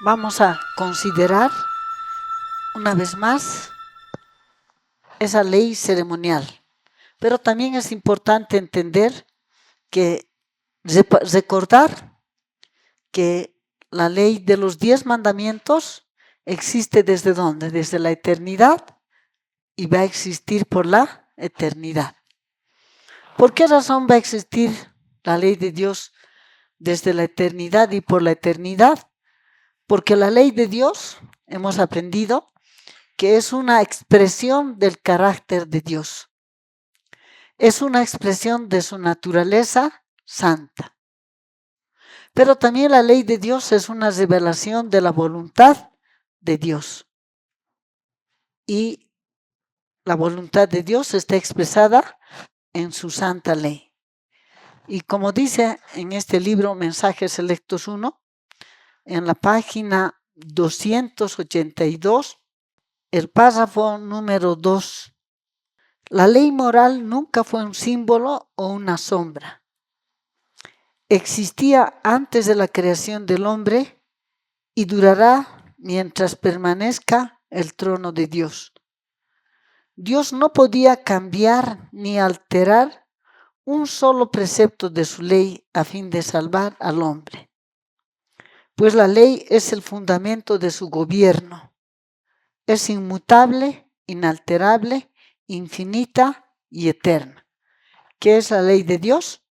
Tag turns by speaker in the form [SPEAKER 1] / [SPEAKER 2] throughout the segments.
[SPEAKER 1] Vamos a considerar una vez más esa ley ceremonial. Pero también es importante entender que recordar que la ley de los 10 mandamientos existe ¿desde dónde? Desde la eternidad y va a existir por la eternidad. ¿Por qué razón va a existir la ley de Dios desde la eternidad y por la eternidad? Porque la ley de Dios, hemos aprendido, que es una expresión del carácter de Dios. Es una expresión de su naturaleza santa. Pero también la ley de Dios es una revelación de la voluntad de Dios. Y la voluntad de Dios está expresada en su santa ley. Y como dice en este libro Mensajes Selectos 1, en la página 282, el párrafo número 2, la ley moral nunca fue un símbolo o una sombra. Existía antes de la creación del hombre y durará mientras permanezca el trono de Dios. Dios no podía cambiar ni alterar un solo precepto de su ley a fin de salvar al hombre, pues la ley es el fundamento de su gobierno. Es inmutable, inalterable, infinita y eterna. ¿Qué es la ley de Dios?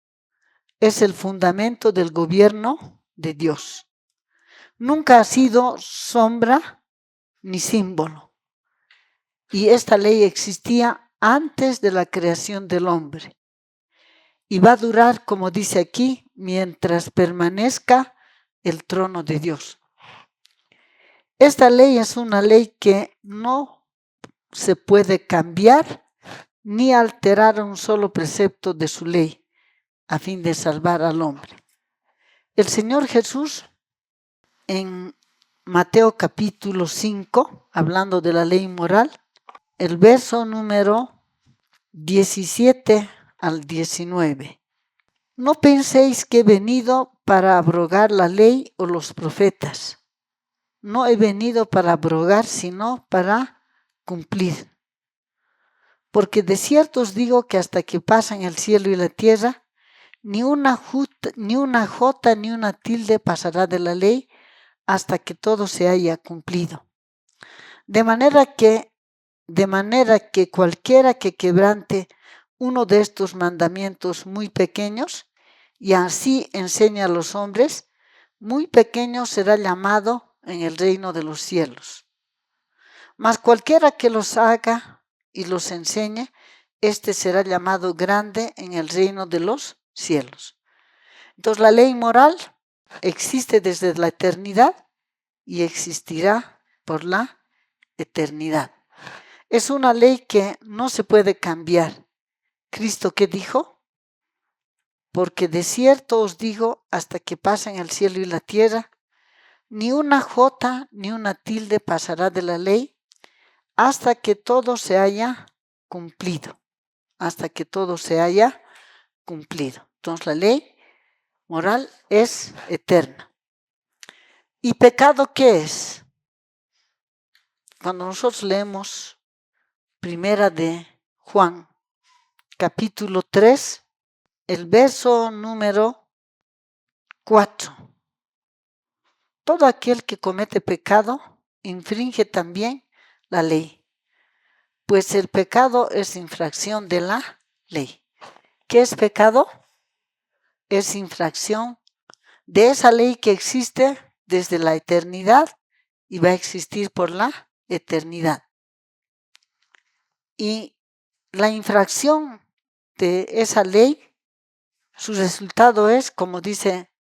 [SPEAKER 1] Es el fundamento del gobierno de Dios. Nunca ha sido sombra ni símbolo. Y esta ley existía antes de la creación del hombre. Y va a durar, como dice aquí, mientras permanezca el trono de Dios. Esta ley es una ley que no se puede cambiar ni alterar un solo precepto de su ley a fin de salvar al hombre. El Señor Jesús en Mateo capítulo 5, hablando de la ley moral, el verso número 17 al 19. No penséis que he venido para abrogar la ley o los profetas. No he venido para abrogar, sino para cumplir. Porque de cierto os digo que hasta que pasan el cielo y la tierra, ni una jota ni una tilde pasará de la ley hasta que todo se haya cumplido. De manera que cualquiera que quebrante uno de estos mandamientos muy pequeños y así enseña a los hombres, muy pequeño será llamado en el reino de los cielos. Mas cualquiera que los haga y los enseñe, este será llamado grande en el reino de los cielos. Entonces la ley moral existe desde la eternidad y existirá por la eternidad. Es una ley que no se puede cambiar. ¿Cristo qué dijo? Porque de cierto os digo, hasta que pasen el cielo y la tierra, ni una jota ni una tilde pasará de la ley hasta que todo se haya cumplido. Hasta que todo se haya cumplido. Entonces la ley moral es eterna. ¿Y pecado qué es? Cuando nosotros leemos Primera de Juan, capítulo 3, el verso número 4. Todo aquel que comete pecado infringe también la ley, pues el pecado es infracción de la ley. ¿Qué es pecado? Es infracción de esa ley que existe desde la eternidad y va a existir por la eternidad. Y la infracción de esa ley, su resultado es, como dice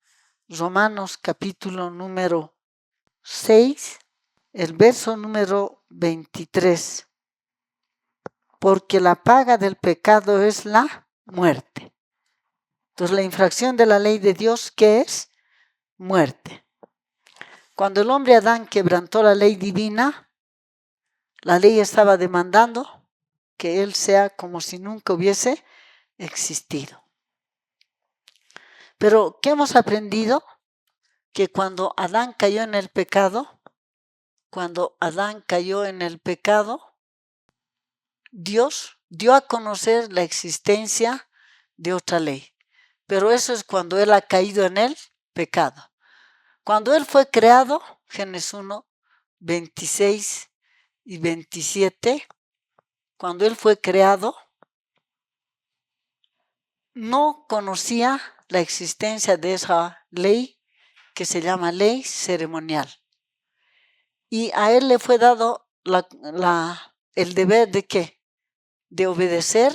[SPEAKER 1] Romanos capítulo número 6, el verso número 23. Porque la paga del pecado es la muerte. Entonces la infracción de la ley de Dios, ¿qué es? Muerte. Cuando el hombre Adán quebrantó la ley divina, la ley estaba demandando que él sea como si nunca hubiese existido. Pero ¿qué hemos aprendido? que cuando Adán cayó en el pecado, Dios dio a conocer la existencia de otra ley. Pero eso es cuando Él ha caído en el pecado. Cuando Él fue creado, Génesis 1, 26 y 27, cuando Él fue creado, no conocía la existencia de esa ley que se llama ley ceremonial. Y a Él le fue dado el deber de ¿qué? De obedecer,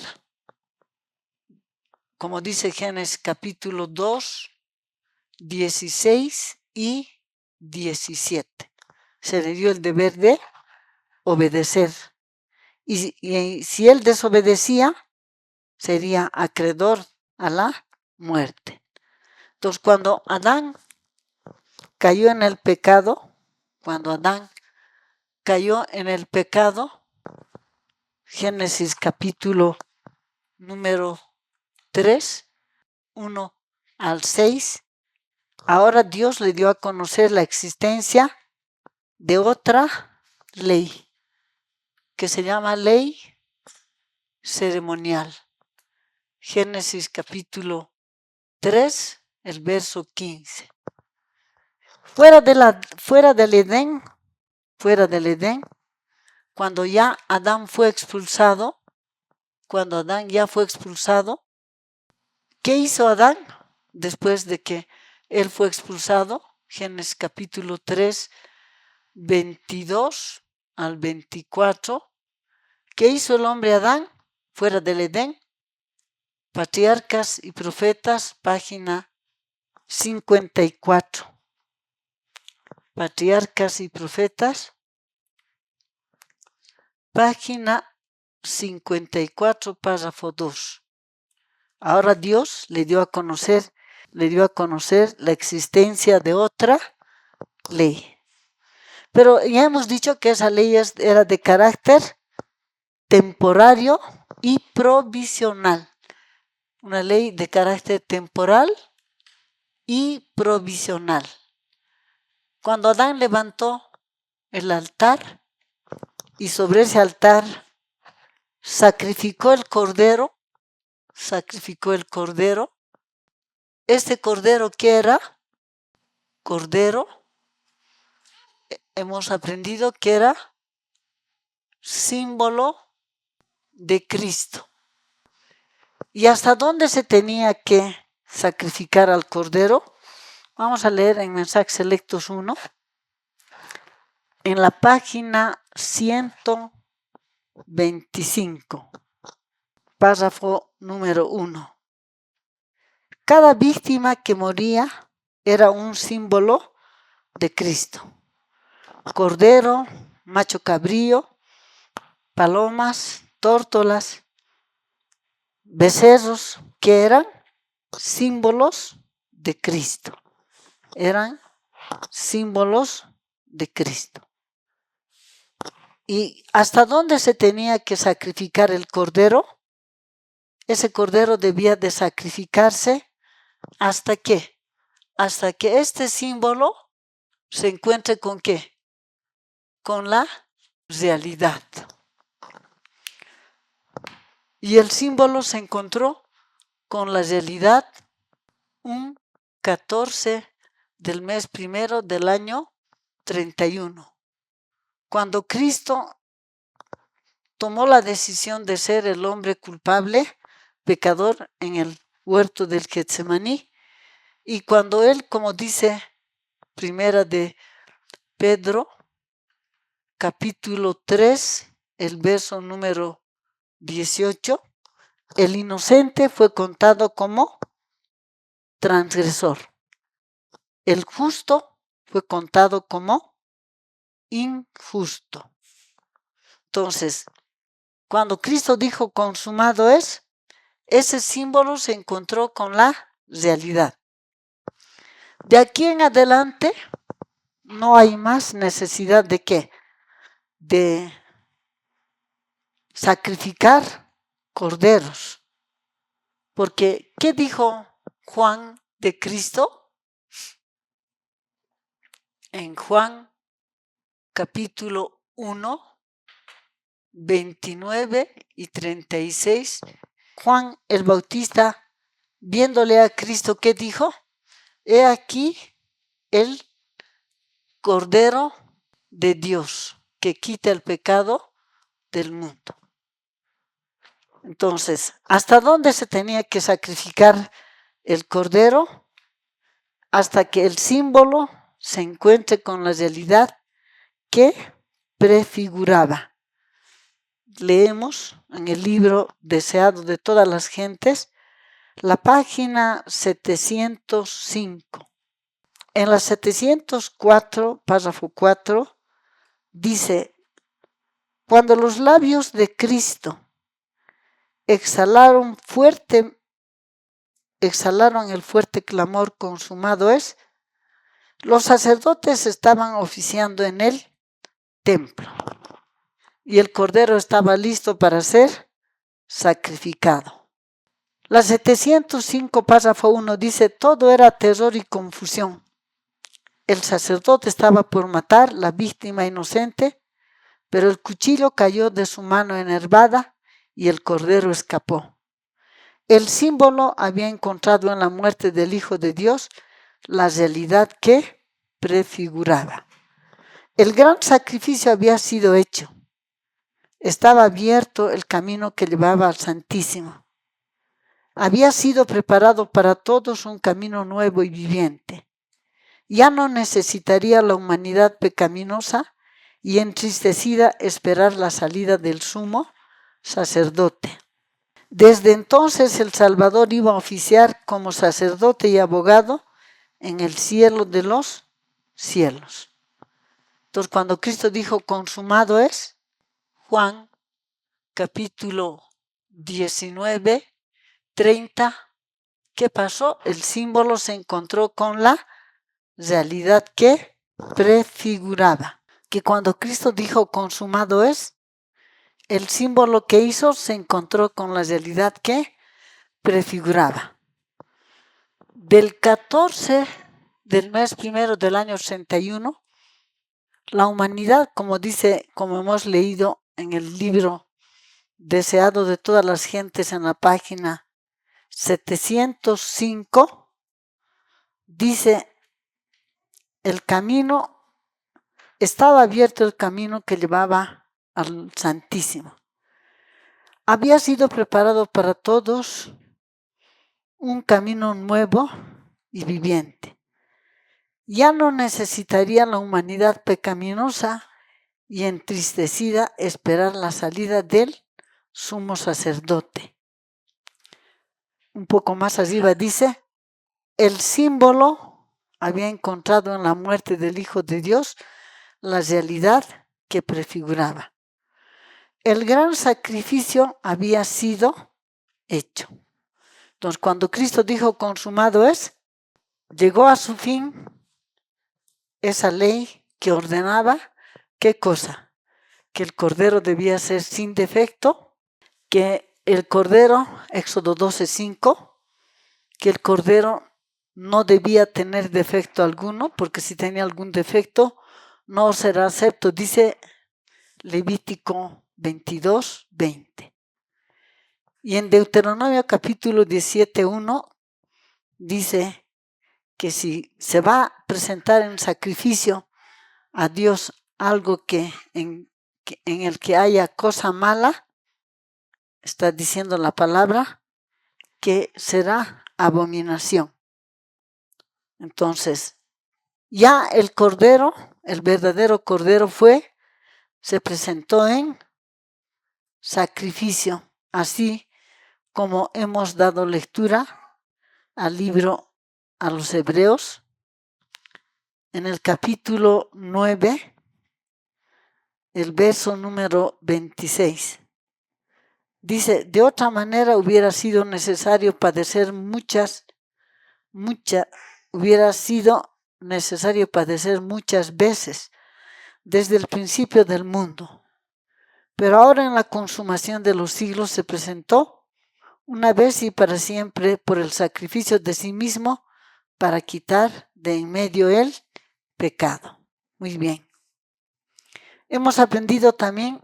[SPEAKER 1] como dice Génesis capítulo 2, 16 y 17. Se le dio el deber de obedecer. Y si él desobedecía, sería acreedor a la muerte. Entonces, cuando Adán cayó en el pecado, Génesis capítulo número 3, 1 al 6, ahora Dios le dio a conocer la existencia de otra ley, que se llama ley ceremonial. Génesis capítulo 3, el verso 15. Fuera del Edén, cuando ya Adán fue expulsado, ¿qué hizo Adán después de que él fue expulsado? Génesis capítulo 3, 22 al 24. ¿Qué hizo el hombre Adán fuera del Edén? Patriarcas y Profetas, página 54. Patriarcas y Profetas, página 54, párrafo 2. Ahora Dios le dio a conocer la existencia de otra ley. Pero ya hemos dicho que esa ley era de carácter temporario y provisional. Una ley de carácter temporal y provisional. Cuando Adán levantó el altar y sobre ese altar sacrificó el cordero, este cordero, ¿qué era? Cordero, hemos aprendido que era símbolo de Cristo. ¿Y hasta dónde se tenía que sacrificar al cordero? Vamos a leer en Mensajes Selectos 1, en la página 125, párrafo número 1. Cada víctima que moría era un símbolo de Cristo. Cordero, macho cabrío, palomas, tórtolas, becerros, que eran símbolos de Cristo. ¿Y hasta dónde se tenía que sacrificar el cordero? Ese cordero debía de sacrificarse ¿hasta qué? Hasta que este símbolo se encuentre ¿con qué? Con la realidad. Y el símbolo se encontró con la realidad un 14 del mes primero del año 31. Cuando Cristo tomó la decisión de ser el hombre culpable, pecador en el huerto del Getsemaní, y cuando él, como dice Primera de Pedro, capítulo 3, el verso número 18, el inocente fue contado como transgresor. El justo fue contado como injusto. Entonces, cuando Cristo dijo consumado es, ese símbolo se encontró con la realidad. De aquí en adelante no hay más necesidad de ¿qué? De sacrificar corderos. Porque, ¿qué dijo Juan de Cristo? en Juan capítulo 1, 29 y 36, Juan el Bautista, viéndole a Cristo, ¿qué dijo? He aquí el Cordero de Dios que quita el pecado del mundo. Entonces, ¿hasta dónde se tenía que sacrificar el Cordero? Hasta que el símbolo se encuentre con la realidad que prefiguraba. Leemos en el libro Deseado de todas las gentes, la página 705. En la 704, párrafo 4, dice: cuando los labios de Cristo exhalaron el fuerte clamor, consumado es, los sacerdotes estaban oficiando en el templo y el cordero estaba listo para ser sacrificado. La 705, párrafo 1, dice: todo era terror y confusión. El sacerdote estaba por matar la víctima inocente, pero el cuchillo cayó de su mano enervada y el cordero escapó. El símbolo había encontrado en la muerte del Hijo de Dios la realidad que prefiguraba. El gran sacrificio había sido hecho. Estaba abierto el camino que llevaba al Santísimo. Había sido preparado para todos un camino nuevo y viviente. Ya no necesitaría la humanidad pecaminosa y entristecida esperar la salida del sumo sacerdote. Desde entonces el Salvador iba a oficiar como sacerdote y abogado en el cielo de los cielos. Entonces, cuando Cristo dijo consumado es, Juan capítulo 19, 30, ¿qué pasó? El símbolo se encontró con la realidad que prefiguraba. Que cuando Cristo dijo consumado es, el símbolo que hizo se encontró con la realidad que prefiguraba. Del 14 del mes primero del año 61, la humanidad, como hemos leído en el libro Deseado de todas las gentes en la página 705, dice: estaba abierto el camino que llevaba al Santísimo. Había sido preparado para todos un camino nuevo y viviente. Ya no necesitaría la humanidad pecaminosa y entristecida esperar la salida del sumo sacerdote. Un poco más arriba dice: el símbolo había encontrado en la muerte del Hijo de Dios la realidad que prefiguraba. El gran sacrificio había sido hecho. Entonces, cuando Cristo dijo consumado es, llegó a su fin esa ley que ordenaba, ¿qué cosa? Que el cordero debía ser sin defecto, que el cordero, Éxodo 12:5, que el cordero no debía tener defecto alguno, porque si tenía algún defecto no será acepto, dice Levítico 22:20. Y en Deuteronomio capítulo 17:1 dice que si se va a presentar en sacrificio a Dios algo en el que haya cosa mala, está diciendo la palabra, que será abominación. Entonces, ya el cordero, el verdadero cordero se presentó en sacrificio, así como hemos dado lectura al libro a los Hebreos, en el capítulo 9, el verso número 26. Dice: de otra manera hubiera sido necesario padecer muchas veces desde el principio del mundo. Pero ahora en la consumación de los siglos se presentó una vez y para siempre por el sacrificio de sí mismo para quitar de en medio el pecado. Muy bien. Hemos aprendido también,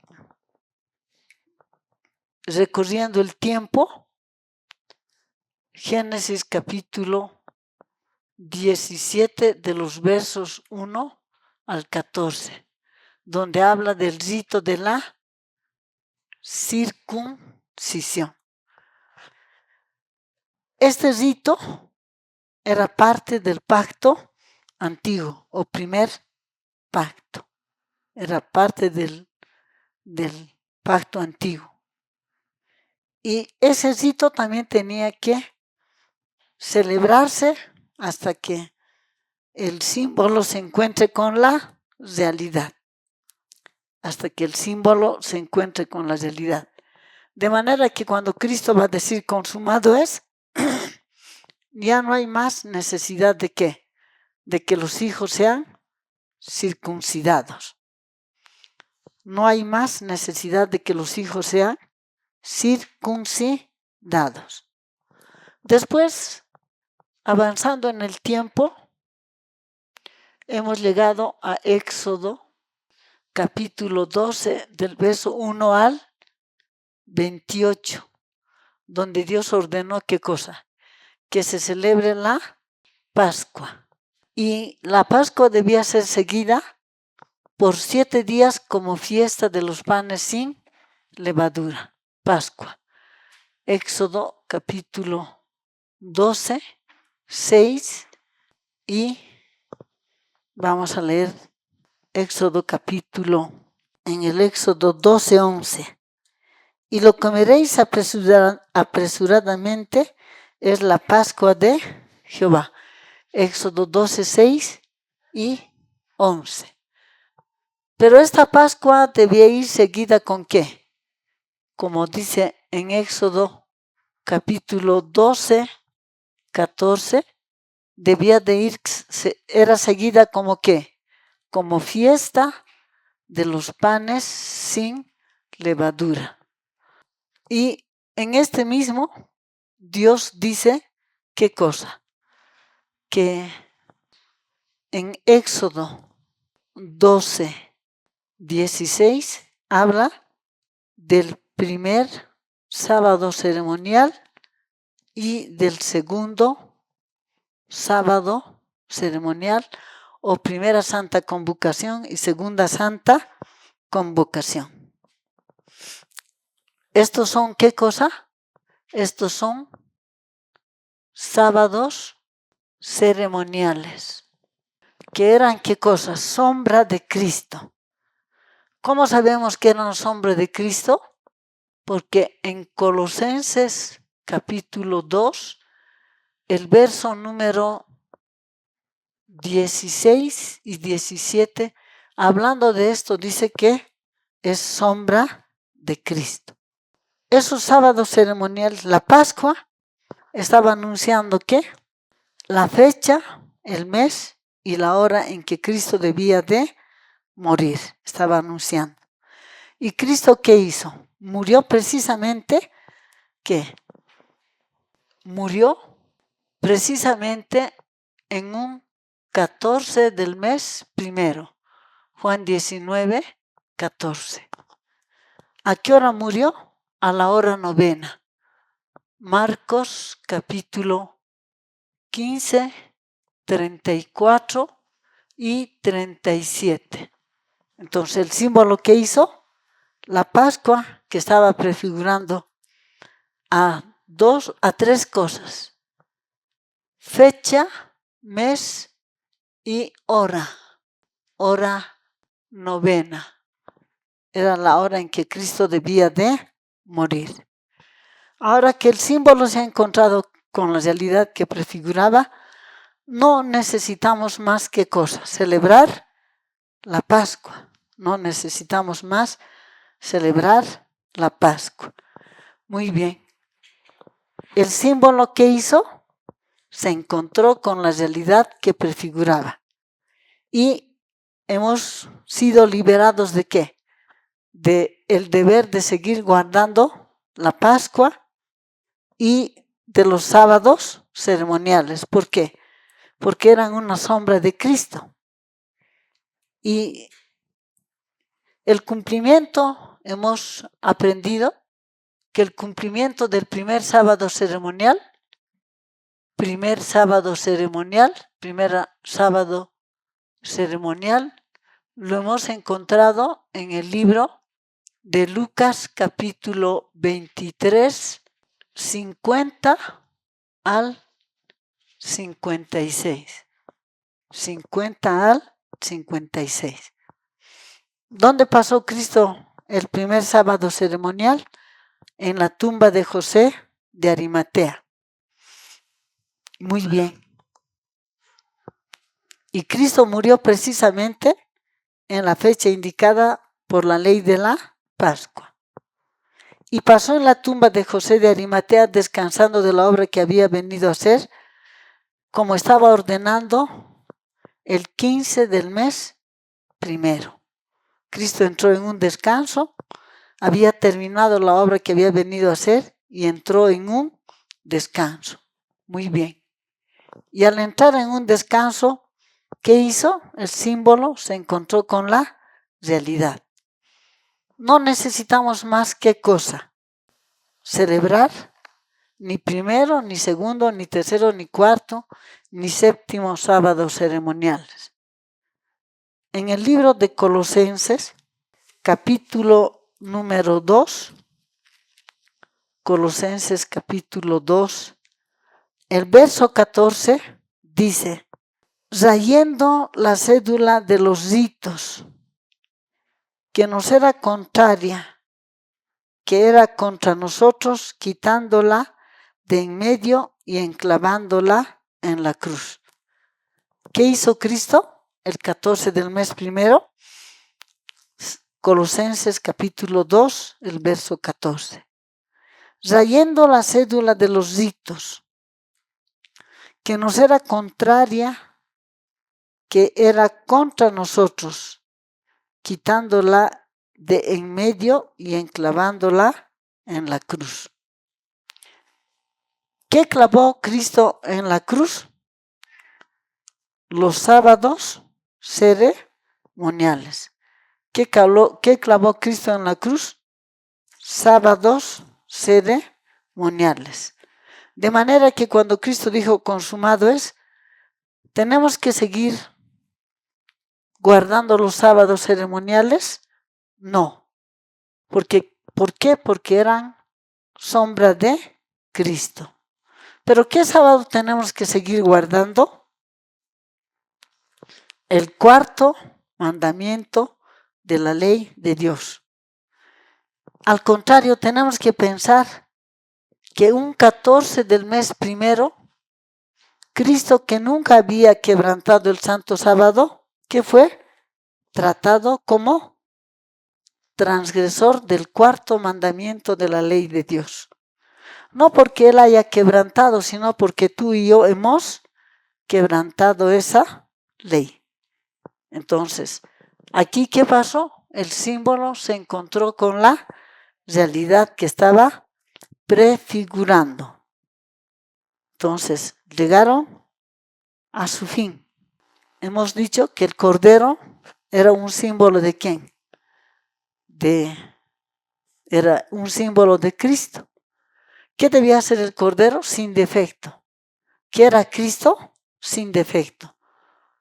[SPEAKER 1] recorriendo el tiempo, Génesis capítulo 17 de los versos 1 al 14, donde habla del rito de la circuncisión. Este rito era parte del pacto antiguo o primer pacto. Era parte del pacto antiguo. Y ese rito también tenía que celebrarse hasta que el símbolo se encuentre con la realidad. Hasta que el símbolo se encuentre con la realidad. De manera que cuando Cristo va a decir consumado es, ya no hay más necesidad de ¿qué? De que los hijos sean circuncidados. No hay más necesidad de que los hijos sean circuncidados. Después, avanzando en el tiempo, hemos llegado a Éxodo capítulo 12 del verso 1 al 28, donde Dios ordenó ¿qué cosa? Que se celebre la Pascua. Y la Pascua debía ser seguida por 7 días como fiesta de los panes sin levadura. Pascua. Éxodo capítulo 12, 6 y vamos a leer Éxodo capítulo, en el Éxodo 12, 11. Y lo comeréis apresuradamente, es la Pascua de Jehová. Éxodo 12, 6 y 11. Pero esta Pascua debía ir seguida ¿con qué? Como dice en Éxodo capítulo 12, 14, debía de ir, era seguida como ¿qué? Como fiesta de los panes sin levadura. Y en este mismo, Dios dice, ¿qué cosa? Que en Éxodo 12, 16, habla del primer sábado ceremonial y del segundo sábado ceremonial, o primera santa convocación y segunda santa convocación. ¿Estos son qué cosa? Estos son sábados ceremoniales, que eran qué cosa? Sombra de Cristo. ¿Cómo sabemos que eran sombra de Cristo? Porque en Colosenses capítulo 2, el verso número 16 y 17, hablando de esto, dice que es sombra de Cristo. Esos sábados ceremoniales, la Pascua, estaba anunciando que la fecha, el mes y la hora en que Cristo debía de morir, estaba anunciando. ¿Y Cristo qué hizo? Murió precisamente, ¿qué? Murió precisamente en un 14 del mes primero, Juan 19, 14. ¿A qué hora murió? A la hora novena. Marcos capítulo 15, 34 y 37. Entonces el símbolo que hizo, la Pascua, que estaba prefigurando a 3 cosas: fecha, mes y hora. Hora novena. Era la hora en que Cristo debía de morir. Ahora que el símbolo se ha encontrado con la realidad que prefiguraba, no necesitamos más que cosa, celebrar la Pascua. No necesitamos más celebrar la Pascua. Muy bien. El símbolo que hizo se encontró con la realidad que prefiguraba. Y hemos sido liberados ¿de qué? De el deber de seguir guardando la Pascua y de los sábados ceremoniales. ¿Por qué? Porque eran una sombra de Cristo. Y el cumplimiento, hemos aprendido que el cumplimiento del primer sábado ceremonial, primer sábado ceremonial, lo hemos encontrado en el libro de Lucas capítulo 23, 50 al 56. 50 al 56. ¿Dónde pasó Cristo el primer sábado ceremonial? En la tumba de José de Arimatea. Muy bien. Y Cristo murió precisamente en la fecha indicada por la ley de la Pascua. Y pasó en la tumba de José de Arimatea descansando de la obra que había venido a hacer, como estaba ordenando el 15 del mes primero. Cristo entró en un descanso, había terminado la obra que había venido a hacer y entró en un descanso. Muy bien. Y al entrar en un descanso, ¿qué hizo? El símbolo se encontró con la realidad. No necesitamos más que cosa. Celebrar ni primero, ni segundo, ni tercero, ni cuarto, ni séptimo sábado ceremoniales. En el libro de Colosenses, capítulo número 2, Colosenses capítulo 2, el verso 14 dice: rayendo la cédula de los ritos, que nos era contraria, que era contra nosotros, quitándola de en medio y enclavándola en la cruz. ¿Qué hizo Cristo el 14 del mes primero? Colosenses capítulo 2, el verso 14. Rayendo la cédula de los ritos, que nos era contraria, que era contra nosotros, quitándola de en medio y enclavándola en la cruz. ¿Qué clavó Cristo en la cruz? Los sábados ceremoniales. ¿Qué clavó Cristo en la cruz? Sábados ceremoniales. De manera que cuando Cristo dijo consumado es, ¿tenemos que seguir guardando los sábados ceremoniales? No. ¿Por qué? Porque eran sombra de Cristo. ¿Pero qué sábado tenemos que seguir guardando? El cuarto mandamiento de la ley de Dios. Al contrario, tenemos que pensar que un 14 del mes primero, Cristo, que nunca había quebrantado el santo sábado, ¿qué fue? Tratado como transgresor del cuarto mandamiento de la ley de Dios. No porque él haya quebrantado, sino porque tú y yo hemos quebrantado esa ley. Entonces, aquí ¿qué pasó? El símbolo se encontró con la realidad que estaba prefigurando. Entonces, llegaron a su fin. Hemos dicho que el cordero era un símbolo de ¿quién? Era un símbolo de Cristo. ¿Qué debía ser el cordero? Sin defecto. ¿Qué era Cristo? Sin defecto.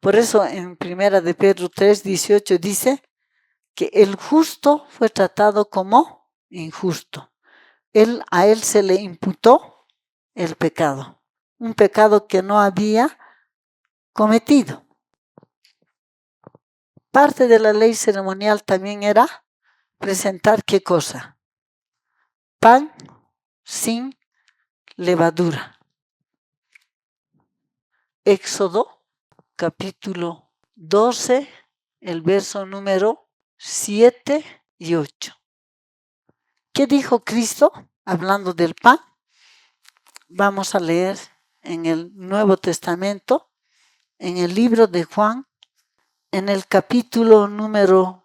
[SPEAKER 1] Por eso en 1 de Pedro 3:18 dice que el justo fue tratado como injusto. A él se le imputó el pecado, un pecado que no había cometido. Parte de la ley ceremonial también era presentar ¿qué cosa? Pan sin levadura. Éxodo capítulo 12, el verso número 7 y 8. ¿Qué dijo Cristo hablando del pan? Vamos a leer en el Nuevo Testamento, en el libro de Juan, en el capítulo número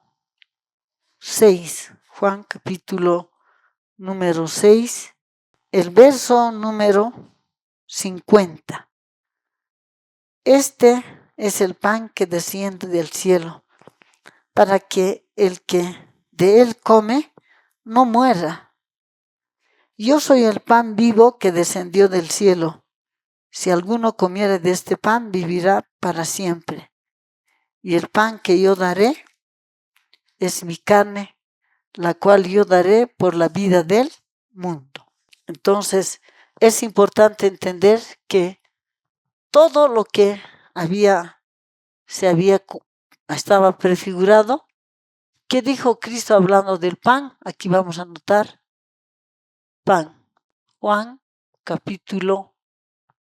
[SPEAKER 1] 6. Juan capítulo número 6, el verso número 50. Este es el pan que desciende del cielo, para que el que de él come no muera. Yo soy el pan vivo que descendió del cielo. Si alguno comiere de este pan, vivirá para siempre. Y el pan que yo daré es mi carne, la cual yo daré por la vida del mundo. Entonces, es importante entender que todo lo que estaba prefigurado. ¿Qué dijo Cristo hablando del pan? Aquí vamos a anotar pan. Juan capítulo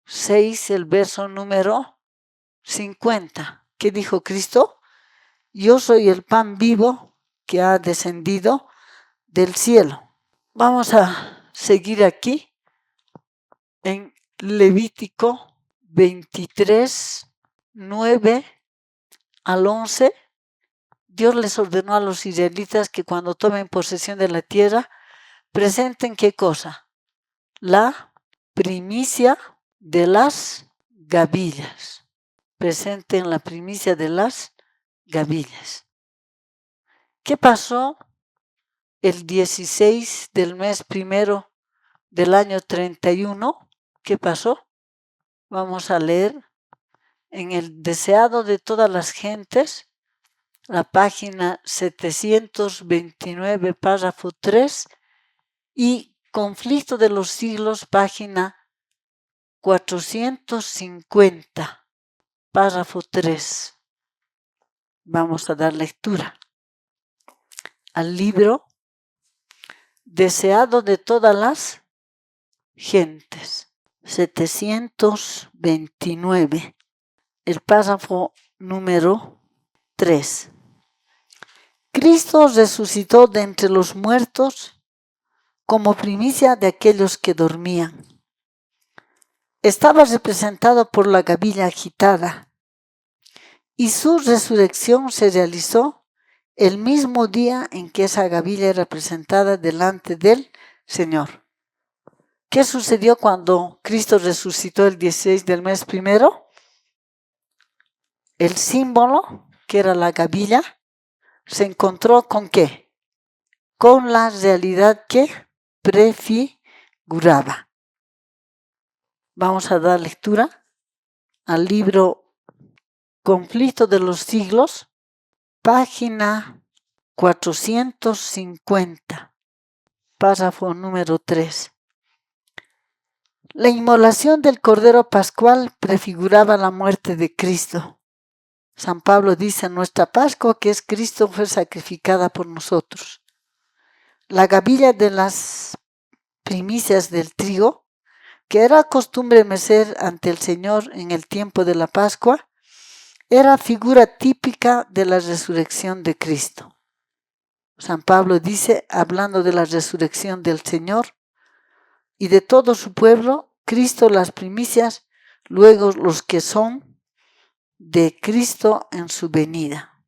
[SPEAKER 1] 6, el verso número 50. ¿Qué dijo Cristo? Yo soy el pan vivo que ha descendido del cielo. Vamos a seguir aquí en Levítico 23, 9 al 11. Dios les ordenó a los israelitas que cuando tomen posesión de la tierra, presenten ¿qué cosa? La primicia de las gavillas. Presenten la primicia de las gavillas. ¿Qué pasó el 16 del mes primero del año 31? ¿Qué pasó? Vamos a leer en el deseado de todas las gentes, la página 729, párrafo 3, y Conflicto de los siglos, página 450, párrafo 3. Vamos a dar lectura al libro Deseado de todas las gentes, 729, el párrafo número 3. Cristo resucitó de entre los muertos como primicia de aquellos que dormían. Estaba representado por la gavilla agitada y su resurrección se realizó el mismo día en que esa gavilla era presentada delante del Señor. ¿Qué sucedió cuando Cristo resucitó el 16 del mes primero? El símbolo, que era la gavilla, se encontró ¿con qué? Con la realidad que prefiguraba. Vamos a dar lectura al libro Conflicto de los siglos, página 450, párrafo número 3. La inmolación del Cordero Pascual prefiguraba la muerte de Cristo. San Pablo dice, nuestra Pascua, que es Cristo, fue sacrificada por nosotros. La gavilla de las primicias del trigo, que era costumbre mecer ante el Señor en el tiempo de la Pascua, era figura típica de la resurrección de Cristo. San Pablo dice, hablando de la resurrección del Señor y de todo su pueblo, Cristo las primicias, luego los que son de Cristo en su venida.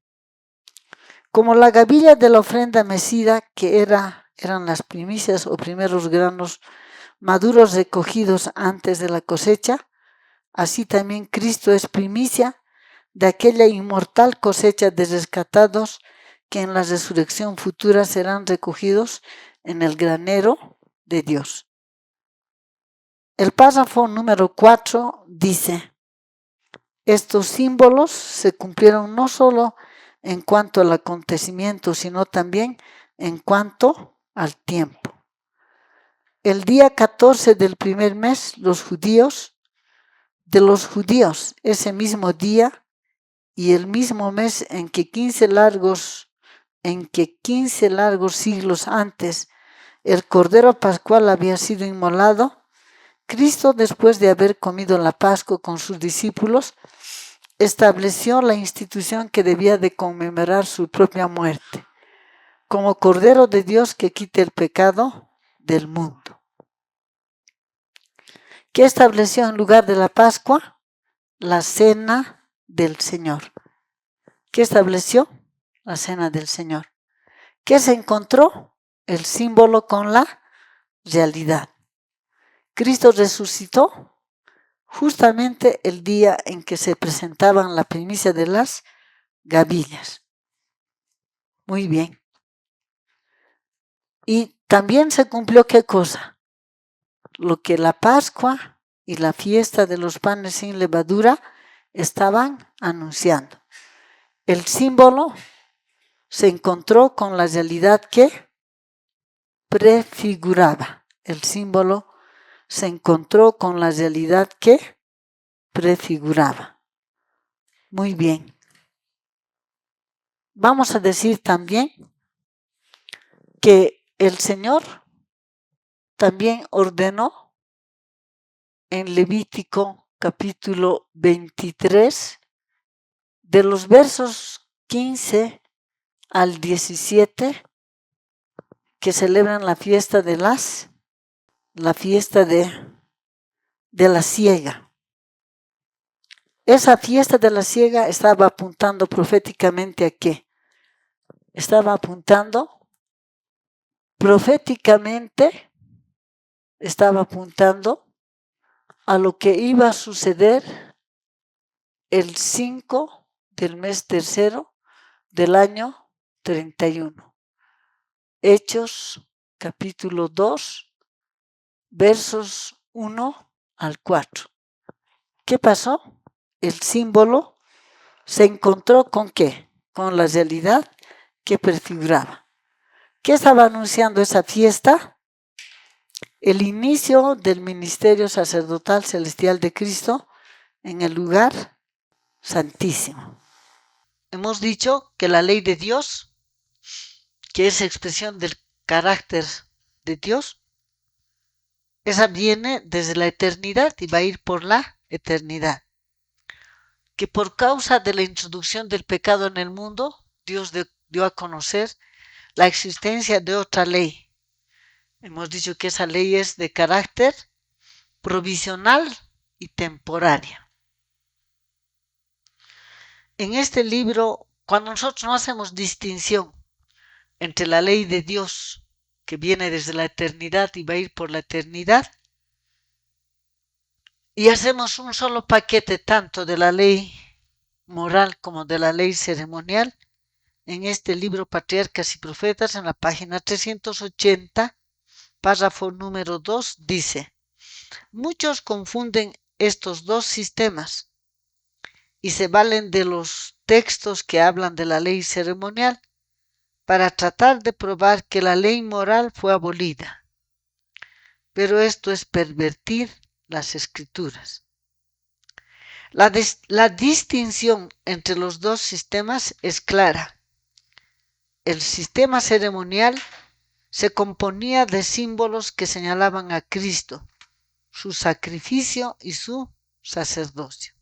[SPEAKER 1] Como la gavilla de la ofrenda mecida, que eran las primicias o primeros granos maduros recogidos antes de la cosecha, así también Cristo es primicia de aquella inmortal cosecha de rescatados que en la resurrección futura serán recogidos en el granero de Dios. El párrafo número 4 dice, estos símbolos se cumplieron no solo en cuanto al acontecimiento, sino también en cuanto al tiempo. El día 14 del primer mes, de los judíos, ese mismo día y el mismo mes en que 15 largos siglos antes el Cordero Pascual había sido inmolado, Cristo, después de haber comido la Pascua con sus discípulos, estableció la institución que debía de conmemorar su propia muerte, como Cordero de Dios que quite el pecado del mundo. ¿Qué estableció en lugar de la Pascua? La cena del Señor. ¿Qué estableció? La cena del Señor. ¿Qué se encontró? El símbolo con la realidad. Cristo resucitó justamente el día en que se presentaban la primicia de las gavillas. Muy bien. Y también se cumplió ¿qué cosa? Lo que la Pascua y la fiesta de los panes sin levadura estaban anunciando. El símbolo se encontró con la realidad que prefiguraba. El símbolo se encontró con la realidad que prefiguraba. Muy bien. Vamos a decir también que el Señor también ordenó en Levítico capítulo 23, de los versos 15 al 17, que celebran la fiesta de la siega. Esa fiesta de la siega estaba apuntando proféticamente a qué? Estaba apuntando a lo que iba a suceder el 5 del mes tercero del año 31. Hechos capítulo 2, versos 1 al 4. ¿Qué pasó? El símbolo se encontró ¿con qué? Con la realidad que prefiguraba. ¿Qué estaba anunciando esa fiesta? El inicio del ministerio sacerdotal celestial de Cristo en el lugar santísimo. Hemos dicho que la ley de Dios, que es expresión del carácter de Dios, esa viene desde la eternidad y va a ir por la eternidad. Que por causa de la introducción del pecado en el mundo, Dios dio a conocer la existencia de otra ley. Hemos dicho que esa ley es de carácter provisional y temporaria. En este libro, cuando nosotros no hacemos distinción entre la ley de Dios, que viene desde la eternidad y va a ir por la eternidad, y hacemos un solo paquete tanto de la ley moral como de la ley ceremonial, en este libro Patriarcas y Profetas, en la página 380, párrafo número 2, dice: muchos confunden estos dos sistemas y se valen de los textos que hablan de la ley ceremonial para tratar de probar que la ley moral fue abolida. Pero esto es pervertir las escrituras. La distinción entre los dos sistemas es clara. El sistema ceremonial se componía de símbolos que señalaban a Cristo, su sacrificio y su sacerdocio.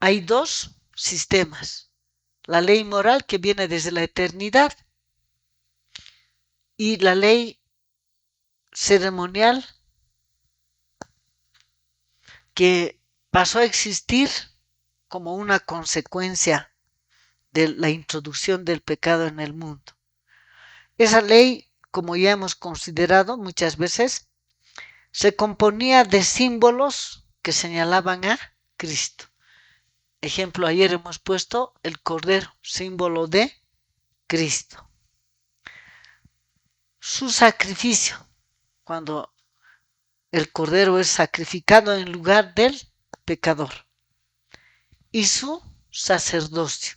[SPEAKER 1] Hay dos sistemas: la ley moral, que viene desde la eternidad, y la ley ceremonial, que pasó a existir como una consecuencia de la introducción del pecado en el mundo. Esa ley, como ya hemos considerado muchas veces, se componía de símbolos que señalaban a Cristo. Ejemplo, ayer hemos puesto el cordero, símbolo de Cristo. Su sacrificio, cuando el cordero es sacrificado en lugar del pecador. Y su sacerdocio.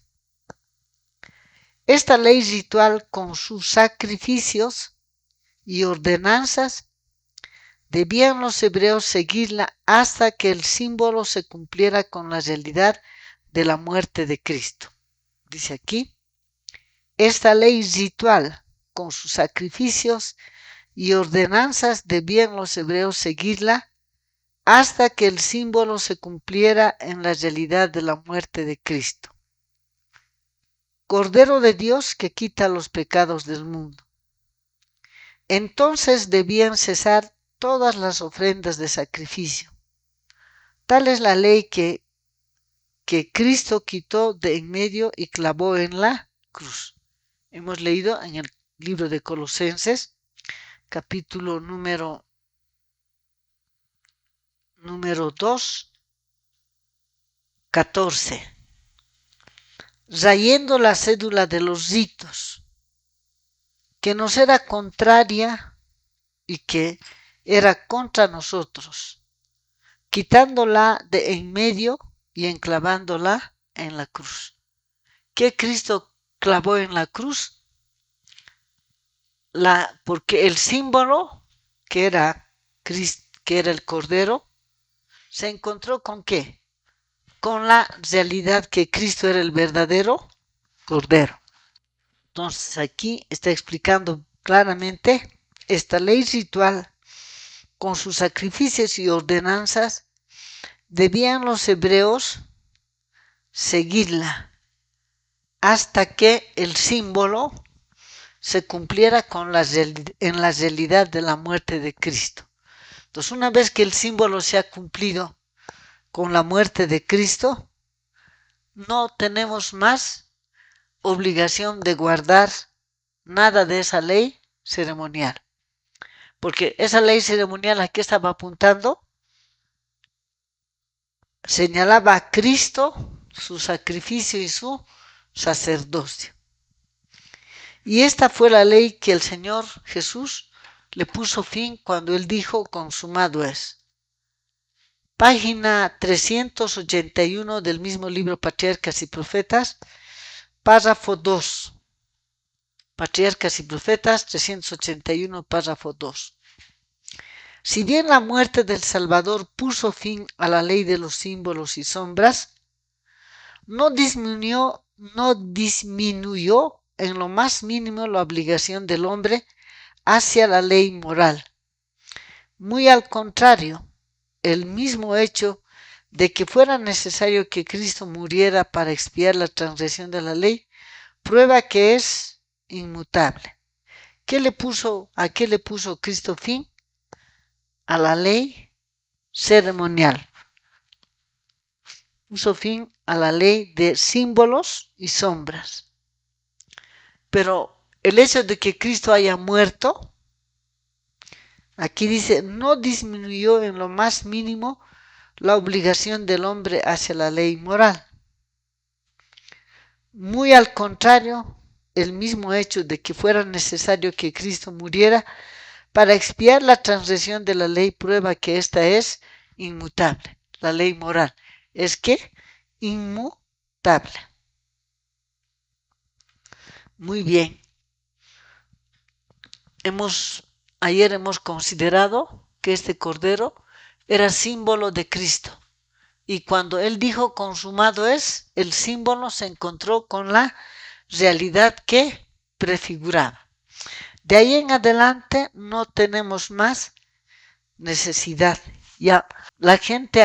[SPEAKER 1] Esta ley ritual, con sus sacrificios y ordenanzas, debían los hebreos seguirla hasta que el símbolo se cumpliera con la realidad de la muerte de Cristo. Dice aquí: esta ley ritual, con sus sacrificios y ordenanzas, debían los hebreos seguirla hasta que el símbolo se cumpliera en la realidad de la muerte de Cristo. Cordero de Dios que quita los pecados del mundo. Entonces debían cesar todas las ofrendas de sacrificio. Tal es la ley que Cristo quitó de en medio y clavó en la cruz. Hemos leído en el libro de Colosenses, capítulo número 2, 14. rayendo la cédula de los ritos, que nos era contraria y que era contra nosotros, quitándola de en medio y enclavándola en la cruz. ¿Qué Cristo clavó en la cruz? Porque el símbolo que era el Cordero, se encontró con ¿qué? Con la realidad que Cristo era el verdadero Cordero. Entonces aquí está explicando claramente esta ley ritual con sus sacrificios y ordenanzas. Debían los hebreos seguirla hasta que el símbolo se cumpliera en la realidad de la muerte de Cristo. Entonces, una vez que el símbolo se ha cumplido con la muerte de Cristo, no tenemos más obligación de guardar nada de esa ley ceremonial. Porque esa ley ceremonial a qué estaba apuntando, señalaba a Cristo, su sacrificio y su sacerdocio. Y esta fue la ley que el Señor Jesús le puso fin cuando él dijo: consumado es. Página 381 del mismo libro Patriarcas y Profetas, párrafo 2. Patriarcas y Profetas 381, párrafo 2. Si bien la muerte del Salvador puso fin a la ley de los símbolos y sombras, no disminuyó en lo más mínimo la obligación del hombre hacia la ley moral. Muy al contrario, el mismo hecho de que fuera necesario que Cristo muriera para expiar la transgresión de la ley, prueba que es inmutable. ¿A qué le puso Cristo fin? A la ley ceremonial. Puso fin a la ley de símbolos y sombras. Pero el hecho de que Cristo haya muerto, aquí dice, no disminuyó en lo más mínimo la obligación del hombre hacia la ley moral. Muy al contrario, el mismo hecho de que fuera necesario que Cristo muriera para expiar la transgresión de la ley prueba que esta es inmutable. La ley moral es que inmutable. Muy bien. Ayer hemos considerado que este cordero era símbolo de Cristo. Y cuando él dijo consumado es, el símbolo se encontró con la realidad que prefiguraba. De ahí en adelante no tenemos más necesidad. Ya la gente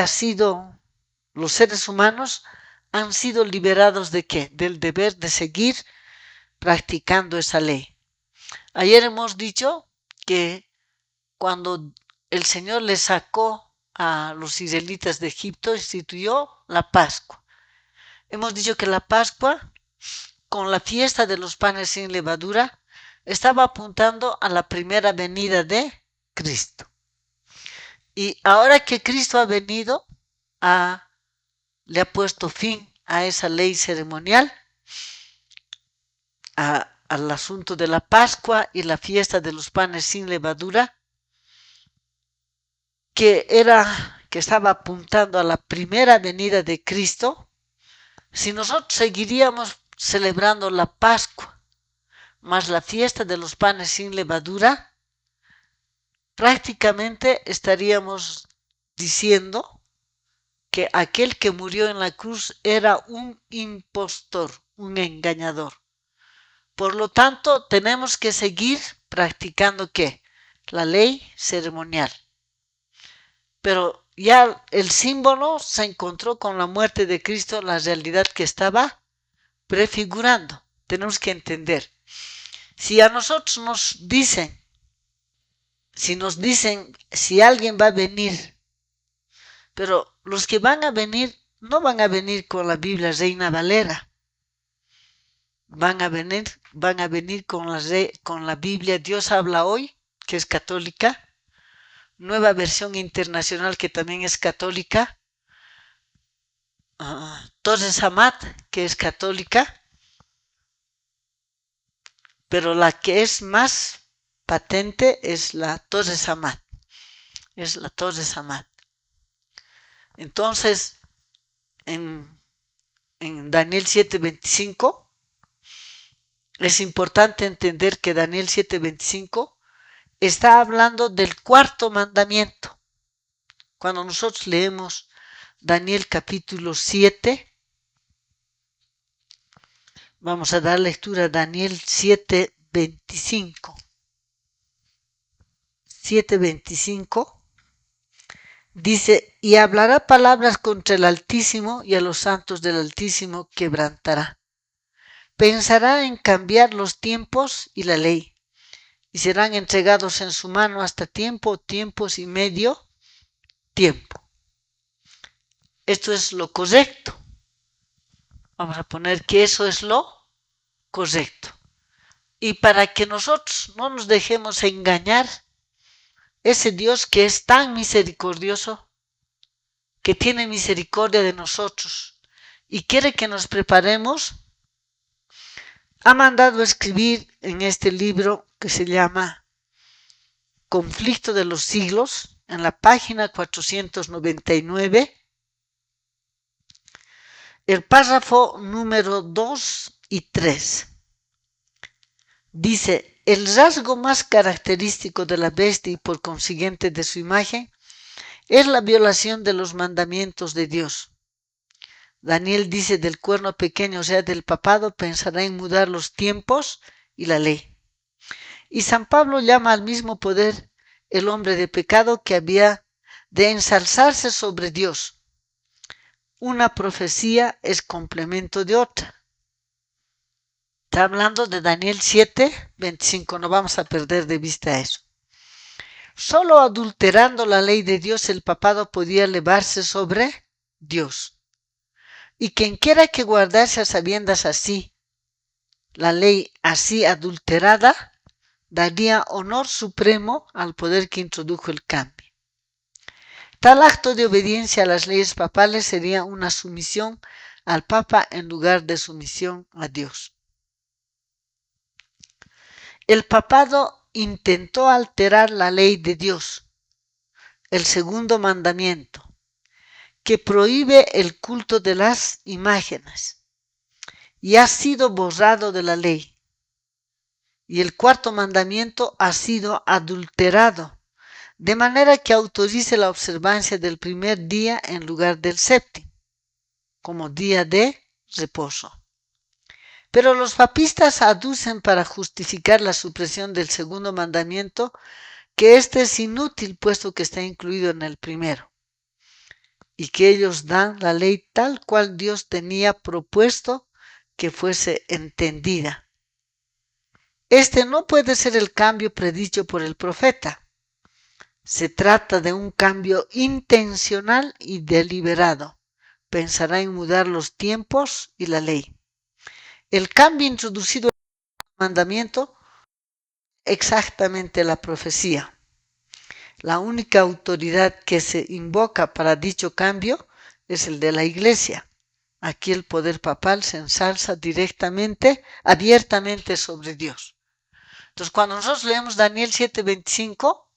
[SPEAKER 1] los seres humanos han sido liberados ¿de qué? Del deber de seguir practicando esa ley. Ayer hemos dicho que cuando el Señor le sacó a los israelitas de Egipto, instituyó la Pascua. Hemos dicho que la Pascua, con la fiesta de los panes sin levadura, estaba apuntando a la primera venida de Cristo. Y ahora que Cristo ha venido, le ha puesto fin a esa ley ceremonial, al asunto de la Pascua y la fiesta de los panes sin levadura, que estaba apuntando a la primera venida de Cristo. Si nosotros seguiríamos celebrando la Pascua más la fiesta de los panes sin levadura, prácticamente estaríamos diciendo que aquel que murió en la cruz era un impostor, un engañador. Por lo tanto, tenemos que seguir practicando ¿qué? La ley ceremonial. Pero ya el símbolo se encontró con la muerte de Cristo, la realidad que estaba prefigurando. Tenemos que entender. Si a nosotros nos dicen, si alguien va a venir, pero los que van a venir no van a venir con la Biblia Reina Valera, van a venir con la Biblia Dios habla hoy, que es católica, Nueva Versión Internacional, que también es católica, Torres Amat, que es católica, pero la que es más patente es la Torre Samad. Es la Torre Samad. Entonces, en Daniel 7:25, es importante entender que Daniel 7:25 está hablando del cuarto mandamiento. Cuando nosotros leemos Daniel capítulo 7, vamos a dar lectura a Daniel 7:25. 7:25 dice, y hablará palabras contra el Altísimo y a los santos del Altísimo quebrantará. Pensará en cambiar los tiempos y la ley, y serán entregados en su mano hasta tiempos y medio tiempo. Esto es lo correcto. Vamos a poner que eso es lo correcto. Y para que nosotros no nos dejemos engañar, ese Dios que es tan misericordioso, que tiene misericordia de nosotros y quiere que nos preparemos, ha mandado escribir en este libro que se llama Conflicto de los Siglos, en la página 499, el párrafo número 2 y 3. Dice, el rasgo más característico de la bestia y por consiguiente de su imagen es la violación de los mandamientos de Dios. Daniel dice del cuerno pequeño, o sea, del papado, pensará en mudar los tiempos y la ley. Y San Pablo llama al mismo poder el hombre de pecado que había de ensalzarse sobre Dios. Una profecía es complemento de otra. Está hablando de Daniel 7:25, no vamos a perder de vista eso. Solo adulterando la ley de Dios el papado podía elevarse sobre Dios. Y quien quiera que guardase a sabiendas así, la ley así adulterada, daría honor supremo al poder que introdujo el cambio. Tal acto de obediencia a las leyes papales sería una sumisión al Papa en lugar de sumisión a Dios. El papado intentó alterar la ley de Dios, el segundo mandamiento, que prohíbe el culto de las imágenes, y ha sido borrado de la ley. Y el cuarto mandamiento ha sido adulterado, de manera que autorice la observancia del primer día en lugar del séptimo, como día de reposo. Pero los papistas aducen para justificar la supresión del segundo mandamiento que éste es inútil puesto que está incluido en el primero, y que ellos dan la ley tal cual Dios tenía propuesto que fuese entendida. Este no puede ser el cambio predicho por el profeta. Se trata de un cambio intencional y deliberado. Pensará en mudar los tiempos y la ley. El cambio introducido en el mandamiento, exactamente la profecía. La única autoridad que se invoca para dicho cambio es el de la Iglesia. Aquí el poder papal se ensalza directamente, abiertamente sobre Dios. Entonces, cuando nosotros leemos Daniel 7:25,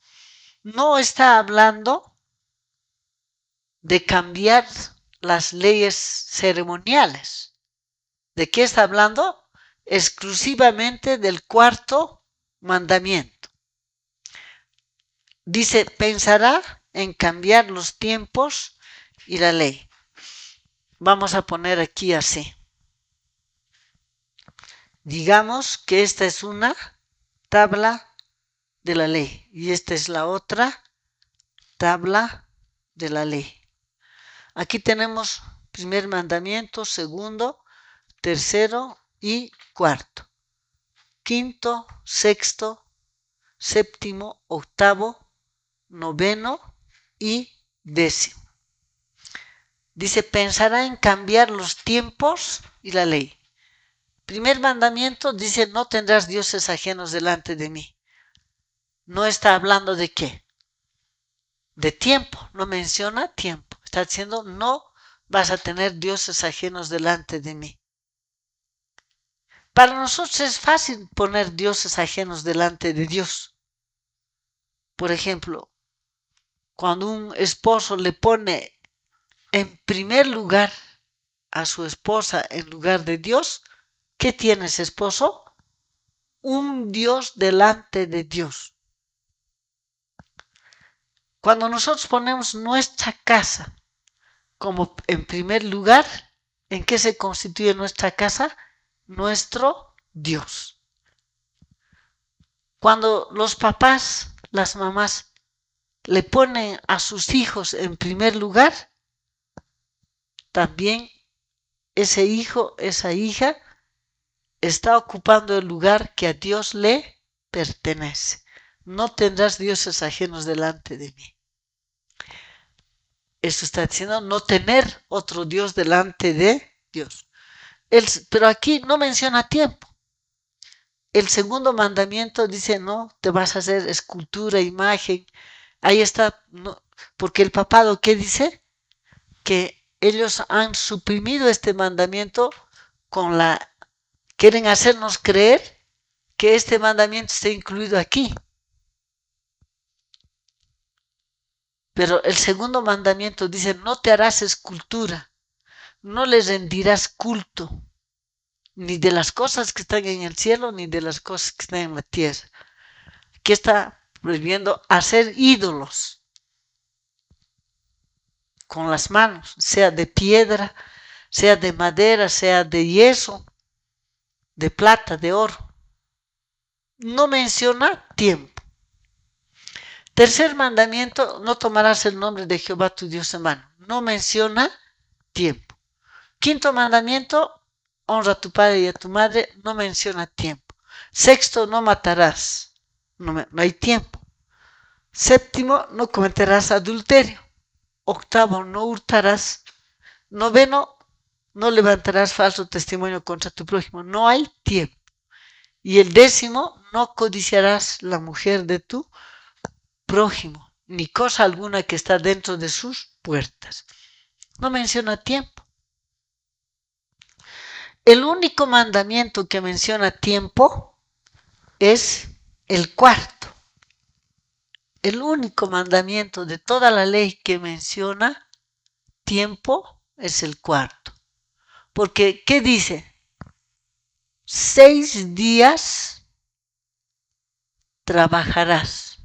[SPEAKER 1] no está hablando de cambiar las leyes ceremoniales. ¿De qué está hablando? Exclusivamente del cuarto mandamiento. Dice, pensará en cambiar los tiempos y la ley. Vamos a poner aquí así. Digamos que esta es una tabla de la ley y esta es la otra tabla de la ley. Aquí tenemos primer mandamiento, segundo, tercero y cuarto. Quinto, sexto, séptimo, octavo, noveno y décimo. Dice, pensará en cambiar los tiempos y la ley. Primer mandamiento dice, no tendrás dioses ajenos delante de mí. No está hablando de qué. De tiempo, no menciona tiempo. Está diciendo, no vas a tener dioses ajenos delante de mí. Para nosotros es fácil poner dioses ajenos delante de Dios. Por ejemplo, cuando un esposo le pone en primer lugar a su esposa en lugar de Dios, ¿qué tiene ese esposo? Un Dios delante de Dios. Cuando nosotros ponemos nuestra casa como en primer lugar, ¿en qué se constituye nuestra casa? Nuestro Dios. Cuando los papás, las mamás, le ponen a sus hijos en primer lugar, también ese hijo, esa hija, está ocupando el lugar que a Dios le pertenece. No tendrás dioses ajenos delante de mí. Eso está diciendo no tener otro Dios delante de Dios. Pero aquí no menciona tiempo. El segundo mandamiento dice, no, te vas a hacer escultura, imagen. Ahí está, no, porque el papado, ¿qué dice? Que ellos han suprimido este mandamiento quieren hacernos creer que este mandamiento está incluido aquí. Pero el segundo mandamiento dice, no te harás escultura, no le rendirás culto, ni de las cosas que están en el cielo, ni de las cosas que están en la tierra. Aquí está prohibiendo hacer ídolos con las manos, sea de piedra, sea de madera, sea de yeso, de plata, de oro. No menciona tiempo. Tercer mandamiento, no tomarás el nombre de Jehová tu Dios en vano. No menciona tiempo. Quinto mandamiento, honra a tu padre y a tu madre, no menciona tiempo. Sexto, no matarás. No hay tiempo. Séptimo, no cometerás adulterio. Octavo, no hurtarás. Noveno, no levantarás falso testimonio contra tu prójimo. No hay tiempo. Y el décimo, no codiciarás la mujer de tu prójimo, ni cosa alguna que está dentro de sus puertas. No menciona tiempo. El único mandamiento que menciona tiempo es el cuarto. El único mandamiento de toda la ley que menciona tiempo es el cuarto. Porque, ¿qué dice? 6 días trabajarás.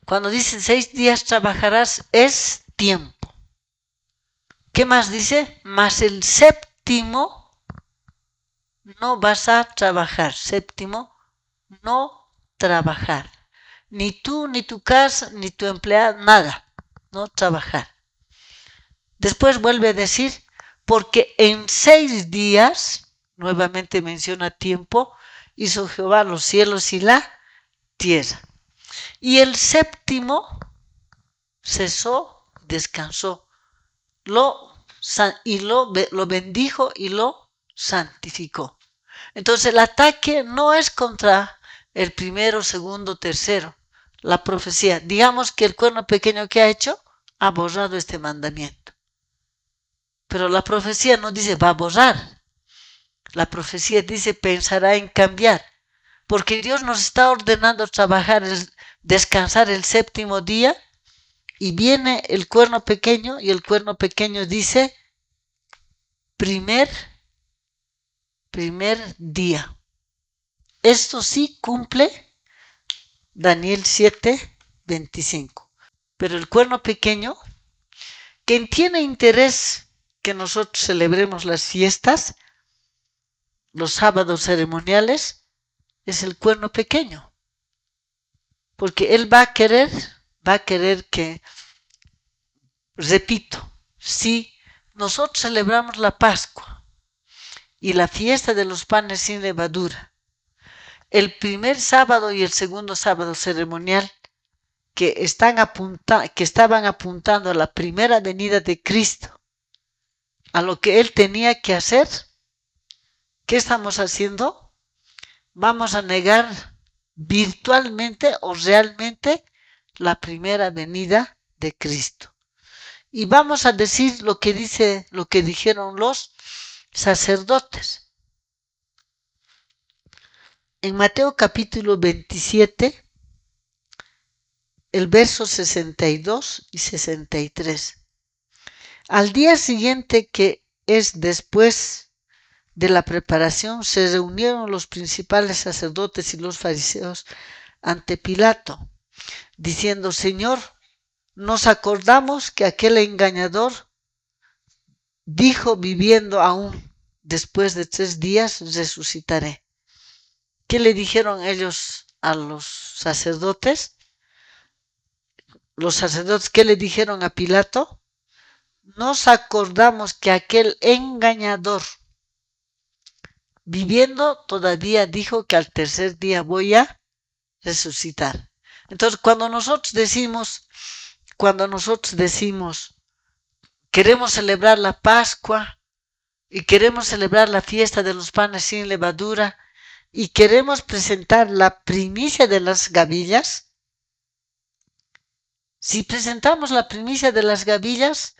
[SPEAKER 1] Cuando dice 6 días trabajarás es tiempo. ¿Qué más dice? Mas el séptimo no vas a trabajar. Séptimo, no trabajar. Ni tú, ni tu casa, ni tu empleado, nada. No trabajar. Después vuelve a decir, porque en 6 días, nuevamente menciona tiempo, hizo Jehová los cielos y la tierra. Y el séptimo cesó, descansó, lo bendijo y lo santificó. Entonces el ataque no es contra el primero, segundo, tercero, la profecía. Digamos que el cuerno pequeño que ha hecho ha borrado este mandamiento. Pero la profecía no dice va a borrar. La profecía dice pensará en cambiar. Porque Dios nos está ordenando trabajar, descansar el séptimo día. Y viene el cuerno pequeño y el cuerno pequeño dice primer día. Esto sí cumple Daniel 7:25. Pero el cuerno pequeño, quien tiene interés que nosotros celebremos las fiestas, los sábados ceremoniales, es el cuerno pequeño. Porque él va a querer que, repito, si nosotros celebramos la Pascua y la fiesta de los panes sin levadura, el primer sábado y el segundo sábado ceremonial que estaban apuntando a la primera venida de Cristo, a lo que Él tenía que hacer, ¿qué estamos haciendo? Vamos a negar virtualmente o realmente la primera venida de Cristo. Y vamos a decir lo que dijeron los sacerdotes. en Mateo capítulo 27, el verso 62 y 63. Al día siguiente, que es después de la preparación, se reunieron los principales sacerdotes y los fariseos ante Pilato, diciendo: Señor, nos acordamos que aquel engañador dijo, viviendo aún, después de 3 días resucitaré. ¿Qué le dijeron ellos a los sacerdotes? Los sacerdotes, ¿qué le dijeron a Pilato? Nos acordamos que aquel engañador, viviendo todavía, dijo que al 3er día voy a resucitar. Entonces, cuando nosotros decimos, queremos celebrar la Pascua y queremos celebrar la fiesta de los panes sin levadura y queremos presentar la primicia de las gavillas, si presentamos la primicia de las gavillas,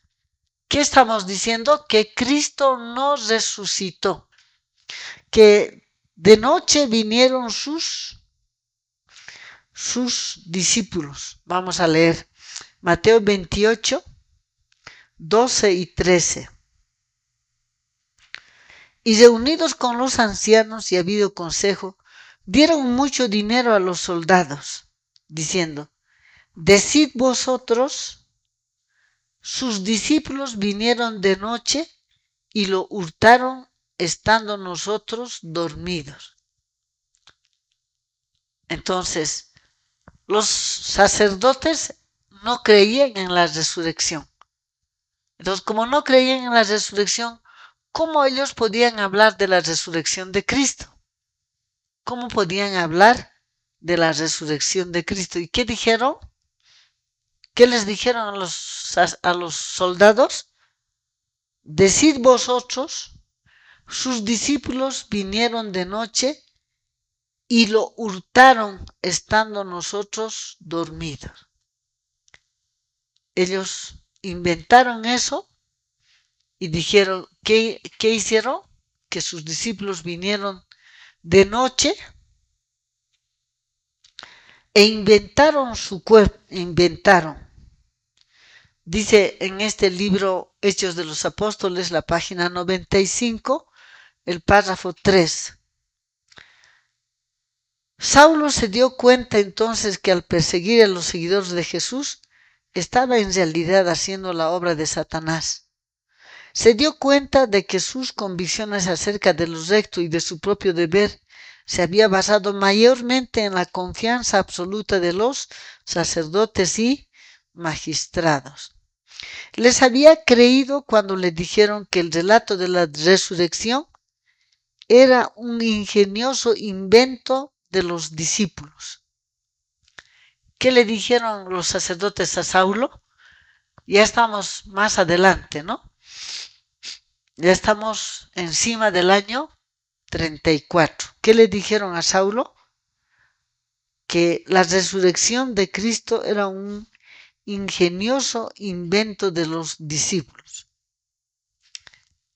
[SPEAKER 1] ¿qué estamos diciendo? Que Cristo nos resucitó, que de noche vinieron sus discípulos. Vamos a leer Mateo 28, 12 y 13. Y reunidos con los ancianos y habido consejo, dieron mucho dinero a los soldados, diciendo: Decid vosotros, sus discípulos vinieron de noche y lo hurtaron estando nosotros dormidos. Entonces, los sacerdotes no creían en la resurrección. Entonces, como no creían en la resurrección, ¿cómo ellos podían hablar de la resurrección de Cristo? ¿Cómo podían hablar de la resurrección de Cristo? ¿Y qué dijeron? ¿Qué les dijeron a los soldados? Decid vosotros, sus discípulos vinieron de noche y lo hurtaron estando nosotros dormidos. Ellos inventaron eso y dijeron, ¿qué hicieron? Que sus discípulos vinieron de noche e inventaron su cuerpo, Dice en este libro Hechos de los Apóstoles, la página 95, el párrafo 3. Saulo se dio cuenta entonces que al perseguir a los seguidores de Jesús, estaba en realidad haciendo la obra de Satanás. Se dio cuenta de que sus convicciones acerca de lo recto y de su propio deber se había basado mayormente en la confianza absoluta de los sacerdotes y magistrados. Les había creído cuando le dijeron que el relato de la resurrección era un ingenioso invento de los discípulos. ¿Qué le dijeron los sacerdotes a Saulo? Ya estamos más adelante, ¿no? Ya estamos encima del año 34. ¿Qué le dijeron a Saulo? Que la resurrección de Cristo era un ingenioso invento de los discípulos.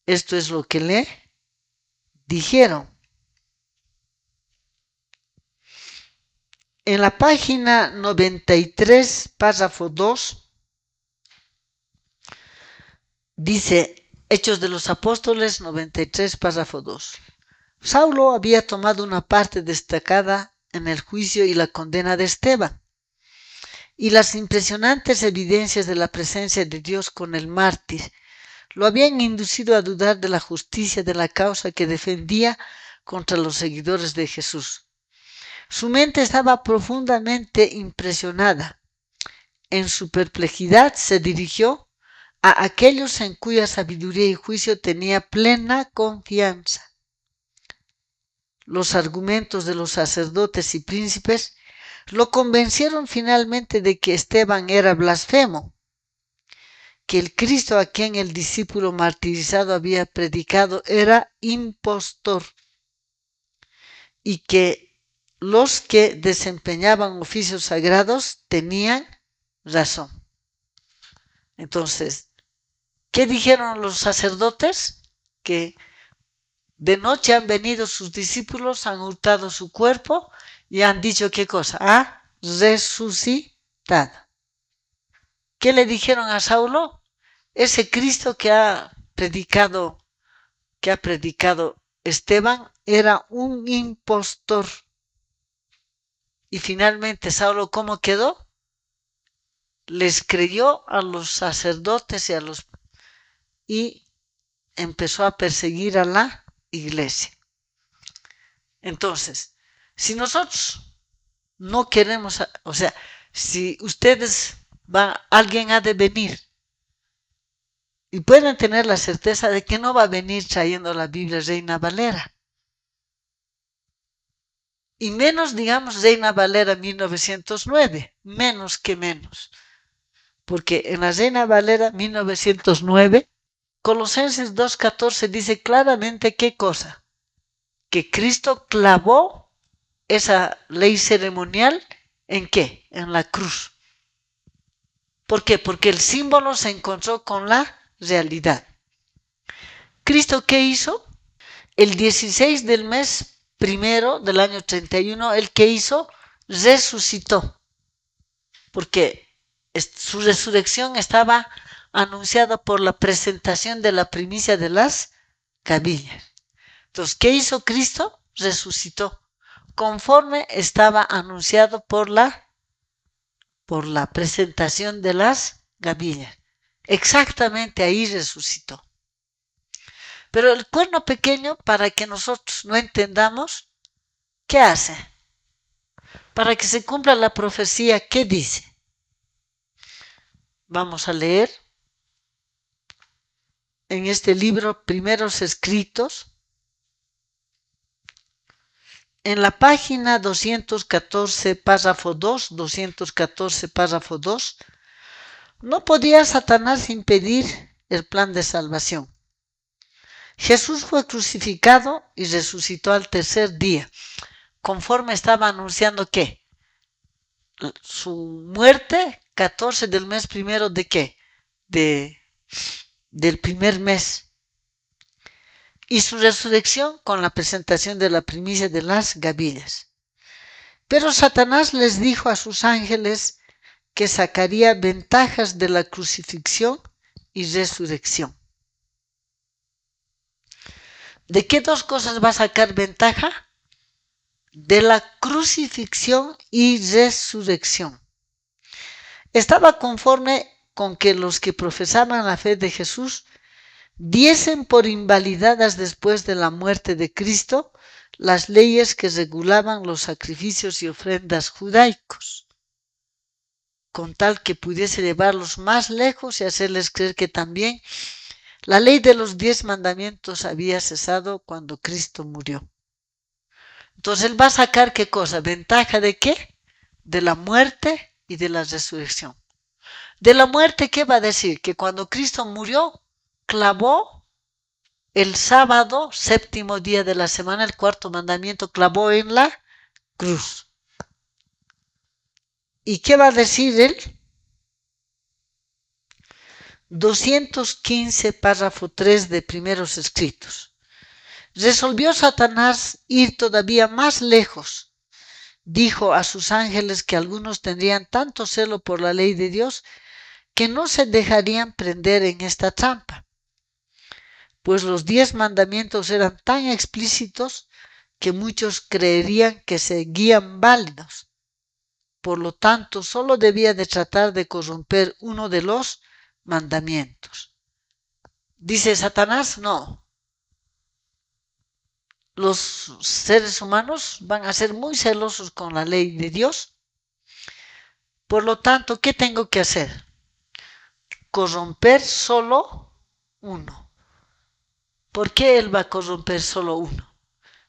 [SPEAKER 1] Esto es lo que le dijeron. En la página 93, párrafo 2, dice Hechos de los Apóstoles 93, párrafo 2. Saulo había tomado una parte destacada en el juicio y la condena de Esteban, y las impresionantes evidencias de la presencia de Dios con el mártir lo habían inducido a dudar de la justicia de la causa que defendía contra los seguidores de Jesús. Su mente estaba profundamente impresionada. En su perplejidad se dirigió a aquellos en cuya sabiduría y juicio tenía plena confianza. Los argumentos de los sacerdotes y príncipes lo convencieron finalmente de que Esteban era blasfemo, que el Cristo a quien el discípulo martirizado había predicado era impostor y que los que desempeñaban oficios sagrados tenían razón. Entonces, ¿qué dijeron los sacerdotes? Que De noche han venido sus discípulos, han hurtado su cuerpo y han dicho ¿qué cosa? Ha resucitado. ¿Qué le dijeron a Saulo? Ese Cristo que ha predicado Esteban era un impostor. Y finalmente Saulo, ¿cómo quedó? Les creyó a los sacerdotes y empezó a perseguir a la iglesia. Entonces, si nosotros no queremos, o sea, si alguien ha de venir y pueden tener la certeza de que no va a venir trayendo la Biblia Reina Valera. Y menos, digamos, Reina Valera 1909, menos que menos. Porque en la Reina Valera 1909, Colosenses 2:14 dice claramente qué cosa, que Cristo clavó esa ley ceremonial ¿en qué? En la cruz. ¿Por qué? Porque el símbolo se encontró con la realidad. ¿Cristo qué hizo? El 16 del mes primero del año 31, ¿el qué hizo? Resucitó. Porque su resurrección estaba anunciada por la presentación de la primicia de las gavillas. Entonces, ¿qué hizo Cristo? Resucitó, conforme estaba anunciado por la presentación de las gavillas. Exactamente ahí resucitó. Pero el cuerno pequeño, para que nosotros no entendamos, ¿qué hace? Para que se cumpla la profecía, ¿qué dice? Vamos a leer en este libro, Primeros Escritos, en la página 214, párrafo 2, 214, párrafo 2, no podía Satanás impedir el plan de salvación. Jesús fue crucificado y resucitó al tercer día, conforme estaba anunciando que su muerte, 14 del mes primero de qué? Del primer mes. Y su resurrección con la presentación de la primicia de las gavillas. Pero Satanás les dijo a sus ángeles que sacaría ventajas de la crucifixión y resurrección. ¿De qué dos cosas va a sacar ventaja? De la crucifixión y resurrección. Estaba conforme con que los que profesaban la fe de Jesús diesen por invalidadas después de la muerte de Cristo las leyes que regulaban los sacrificios y ofrendas judaicos, con tal que pudiese llevarlos más lejos y hacerles creer que también la ley de los 10 mandamientos había cesado cuando Cristo murió. Entonces él va a sacar ¿qué cosa? ¿Ventaja de qué? De la muerte y de la resurrección. De la muerte, ¿qué va a decir? Que cuando Cristo murió, clavó el sábado, séptimo día de la semana, el cuarto mandamiento, clavó en la cruz. ¿Y qué va a decir él? 215, párrafo 3 de Primeros Escritos. Resolvió Satanás ir todavía más lejos. Dijo a sus ángeles que algunos tendrían tanto celo por la ley de Dios que no se dejarían prender en esta trampa, pues los 10 mandamientos eran tan explícitos que muchos creerían que seguían válidos. Por lo tanto, solo debía de tratar de corromper uno de los mandamientos. Dice Satanás, no. Los seres humanos van a ser muy celosos con la ley de Dios. Por lo tanto, ¿qué tengo que hacer? Corromper solo uno. ¿Por qué él va a corromper solo uno?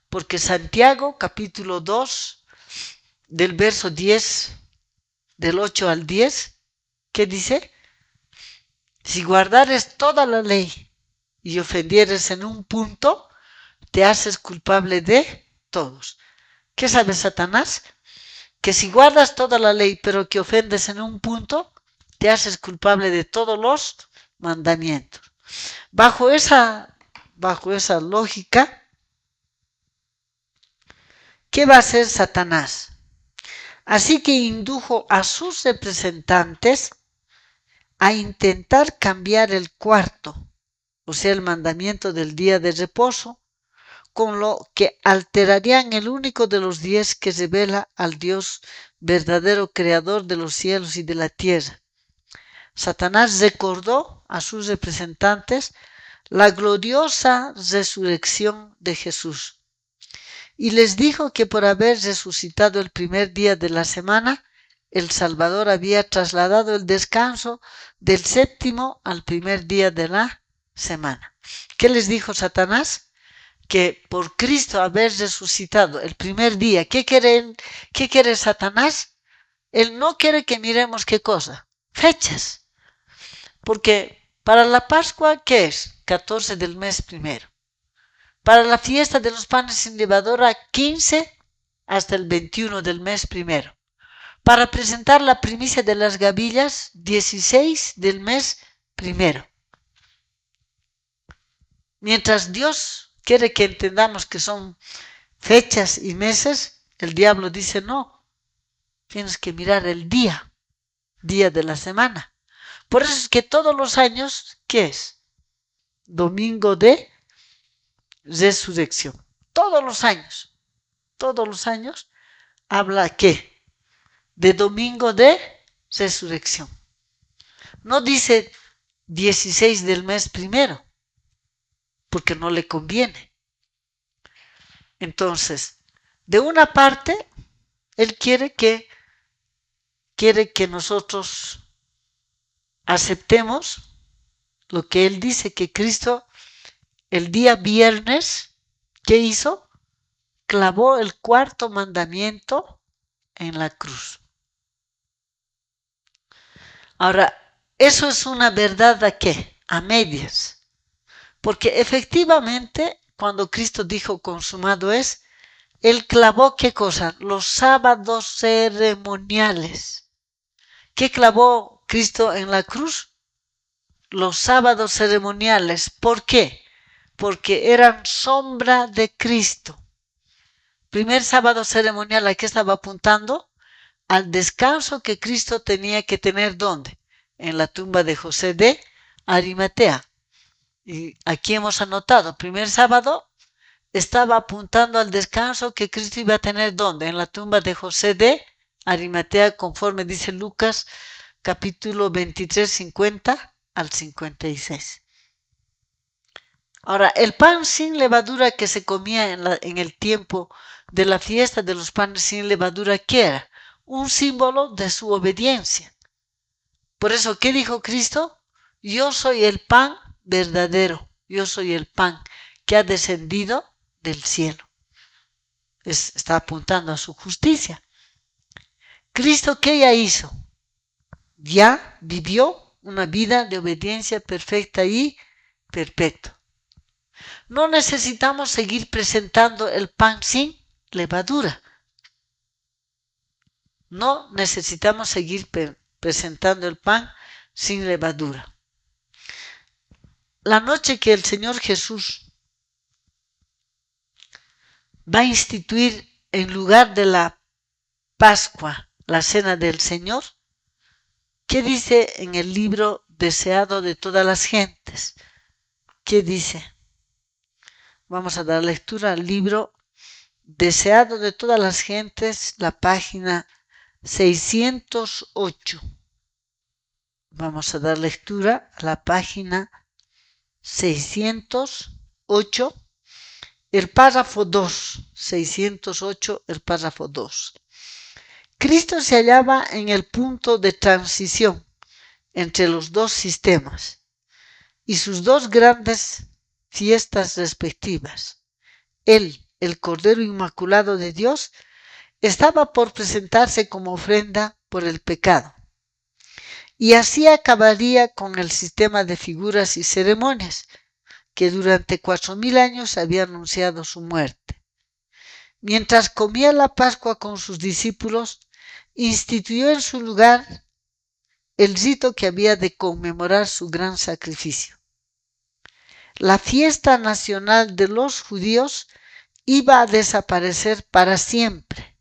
[SPEAKER 1] Porque Santiago, capítulo 2, del verso 10, del 8 al 10, ¿qué dice? Si guardares toda la ley y ofendieres en un punto, te haces culpable de todos. ¿Qué sabe Satanás? Que si guardas toda la ley, pero que ofendes en un punto, te haces culpable de todos los mandamientos. Bajo esa lógica, ¿qué va a hacer Satanás? Así que indujo a sus representantes a intentar cambiar el cuarto, o sea, el mandamiento del día de reposo, con lo que alterarían el único de los 10 que revela al Dios verdadero creador de los cielos y de la tierra. Satanás recordó a sus representantes la gloriosa resurrección de Jesús y les dijo que por haber resucitado el primer día de la semana, el Salvador había trasladado el descanso del séptimo al primer día de la semana. ¿Qué les dijo Satanás? Que por Cristo haber resucitado el primer día, ¿qué quiere Satanás? Él no quiere que miremos qué cosa, fechas. Porque para la Pascua, ¿qué es? 14 del mes primero. Para la fiesta de los panes sin levadura, 15 hasta el 21 del mes primero. Para presentar la primicia de las gavillas, 16 del mes primero. Mientras Dios quiere que entendamos que son fechas y meses, el diablo dice no, tienes que mirar el día de la semana. Por eso es que todos los años, ¿qué es? Domingo de resurrección. Todos los años habla ¿qué? De domingo de resurrección. No dice 16 del mes primero, porque no le conviene. Entonces, de una parte, él quiere que nosotros aceptemos lo que él dice, que Cristo el día viernes, ¿qué hizo? Clavó el cuarto mandamiento en la cruz. Ahora, eso es una verdad ¿a qué? A medias. Porque efectivamente, cuando Cristo dijo consumado es, Él clavó ¿qué cosa? Los sábados ceremoniales. ¿Qué clavó Cristo en la cruz? Los sábados ceremoniales. ¿Por qué? Porque eran sombra de Cristo. Primer sábado ceremonial, ¿a qué estaba apuntando? Al descanso que Cristo tenía que tener, ¿dónde? En la tumba de José de Arimatea. Y aquí hemos anotado, primer sábado estaba apuntando al descanso que Cristo iba a tener, ¿dónde? En la tumba de José de Arimatea, conforme dice Lucas capítulo 23, 50 al 56. Ahora, el pan sin levadura que se comía en el tiempo de la fiesta de los panes sin levadura, ¿qué era? Un símbolo de su obediencia. Por eso, ¿qué dijo Cristo? Yo soy el pan verdadero, yo soy el pan que ha descendido del cielo. Está apuntando a su justicia. Cristo, ¿qué ya hizo? Ya vivió una vida de obediencia perfecta y perpetua. No necesitamos seguir presentando el pan sin levadura. No necesitamos seguir presentando el pan sin levadura. La noche que el Señor Jesús va a instituir en lugar de la Pascua la cena del Señor, ¿qué dice en el libro deseado de todas las gentes? ¿Qué dice? Vamos a dar lectura al libro deseado de todas las gentes, la página 608. Vamos a dar lectura a la página 608, el párrafo 2. 608, el párrafo 2. Cristo se hallaba en el punto de transición entre los dos sistemas y sus dos grandes fiestas respectivas. Él, el Cordero Inmaculado de Dios, estaba por presentarse como ofrenda por el pecado. Y así acabaría con el sistema de figuras y ceremonias que durante 4000 años había anunciado su muerte. Mientras comía la Pascua con sus discípulos, instituyó en su lugar el rito que había de conmemorar su gran sacrificio. La fiesta nacional de los judíos iba a desaparecer para siempre.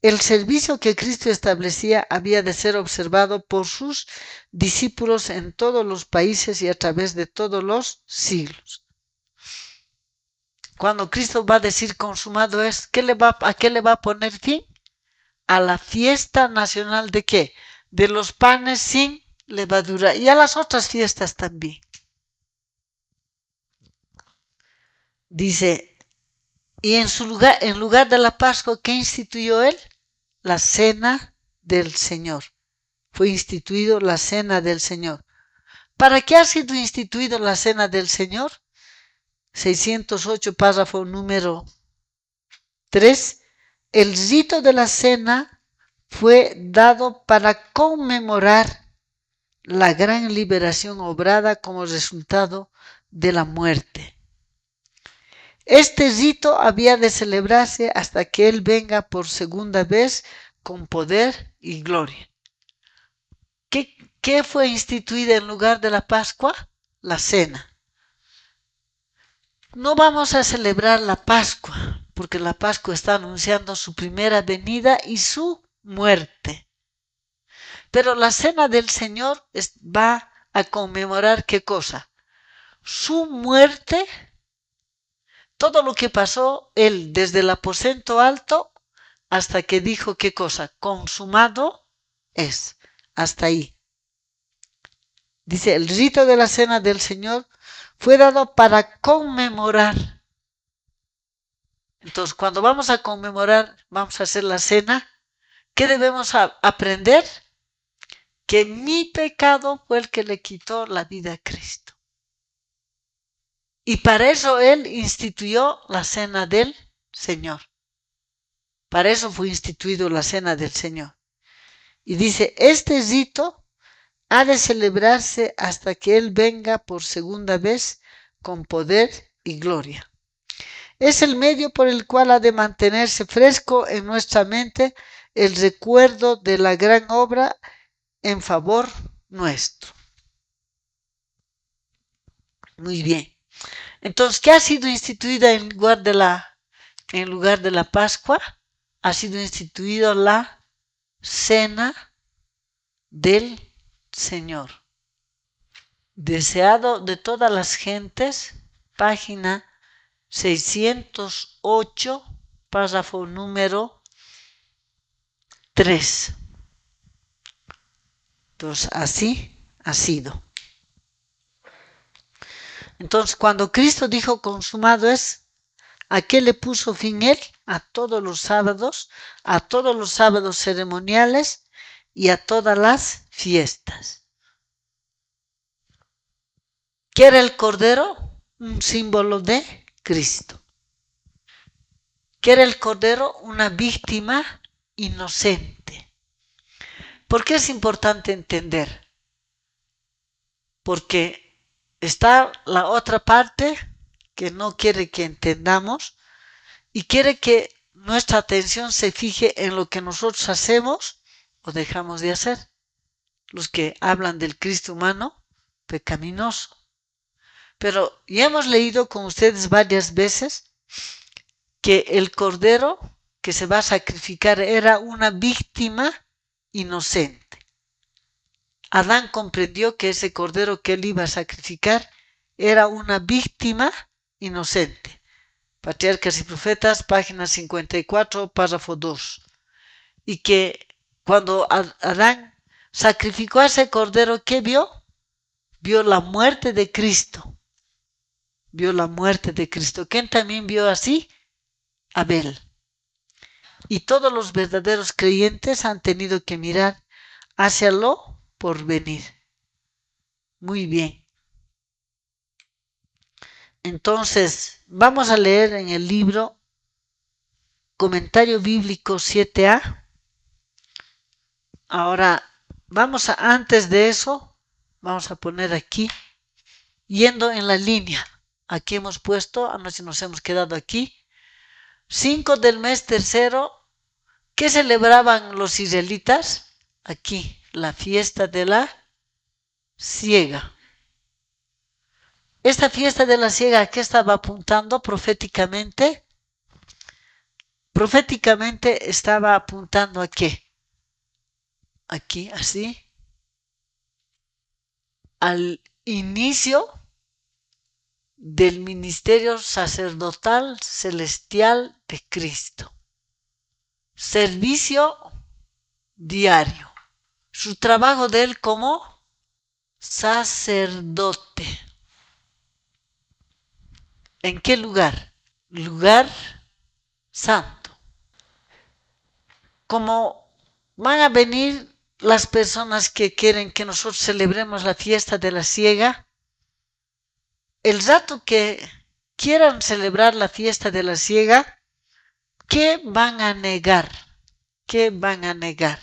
[SPEAKER 1] El servicio que Cristo establecía había de ser observado por sus discípulos en todos los países y a través de todos los siglos. Cuando Cristo va a decir consumado es, ¿a qué le va a poner fin? A la fiesta nacional ¿de qué? De los panes sin levadura y a las otras fiestas también. Dice, y en lugar de la Pascua, ¿qué instituyó él? La cena del Señor. Fue instituido la cena del Señor. ¿Para qué ha sido instituido la cena del Señor? 608, párrafo número 3. El rito de la cena fue dado para conmemorar la gran liberación obrada como resultado de la muerte. Este rito había de celebrarse hasta que Él venga por segunda vez con poder y gloria. ¿Qué fue instituida en lugar de la Pascua? La cena. No vamos a celebrar la Pascua, porque la Pascua está anunciando su primera venida y su muerte. Pero la cena del Señor va a conmemorar ¿qué cosa? Su muerte. Todo lo que pasó él desde el aposento alto hasta que dijo qué cosa, consumado es, hasta ahí. Dice, el rito de la cena del Señor fue dado para conmemorar. Entonces, cuando vamos a conmemorar, vamos a hacer la cena, ¿qué debemos aprender? Que mi pecado fue el que le quitó la vida a Cristo. Y para eso Él instituyó la cena del Señor. Para eso fue instituido la cena del Señor. Y dice, este rito ha de celebrarse hasta que Él venga por segunda vez con poder y gloria. Es el medio por el cual ha de mantenerse fresco en nuestra mente el recuerdo de la gran obra en favor nuestro. Muy bien. Entonces, ¿qué ha sido instituida en lugar de la Pascua? Ha sido instituida la cena del Señor. Deseado de todas las gentes, página 608, párrafo número 3. Entonces, así ha sido. Entonces, cuando Cristo dijo consumado es, ¿a qué le puso fin él? A todos los sábados ceremoniales y a todas las fiestas. ¿Qué era el cordero? Un símbolo de Cristo. ¿Qué era el cordero? Una víctima inocente. ¿Por qué es importante entender? Porque está la otra parte que no quiere que entendamos y quiere que nuestra atención se fije en lo que nosotros hacemos o dejamos de hacer. Los que hablan del Cristo humano pecaminoso. Pero ya hemos leído con ustedes varias veces que el cordero que se va a sacrificar era una víctima inocente. Adán comprendió que ese cordero que él iba a sacrificar era una víctima inocente. Patriarcas y Profetas, página 54, párrafo 2. Y que cuando Adán sacrificó a ese cordero, ¿qué vio? Vio la muerte de Cristo. Vio la muerte de Cristo. ¿Quién también vio así? Abel. Y todos los verdaderos creyentes han tenido que mirar hacia lo por venir. Muy bien. Entonces, vamos a leer en el libro Comentario Bíblico 7a. Ahora, antes de eso, vamos a poner aquí, yendo en la línea. Aquí hemos puesto, anoche nos hemos quedado aquí. 5 del mes tercero, ¿qué celebraban los israelitas? Aquí, la fiesta de la siega. Esta fiesta de la siega, ¿a qué estaba apuntando proféticamente? Proféticamente estaba apuntando a qué? Aquí, así, al inicio del ministerio sacerdotal celestial de Cristo. Servicio diario. Su trabajo de él como sacerdote. ¿En qué lugar? Lugar santo. Como van a venir las personas que quieren que nosotros celebremos la fiesta de la siega, el rato que quieran celebrar la fiesta de la siega, ¿qué van a negar? ¿Qué van a negar?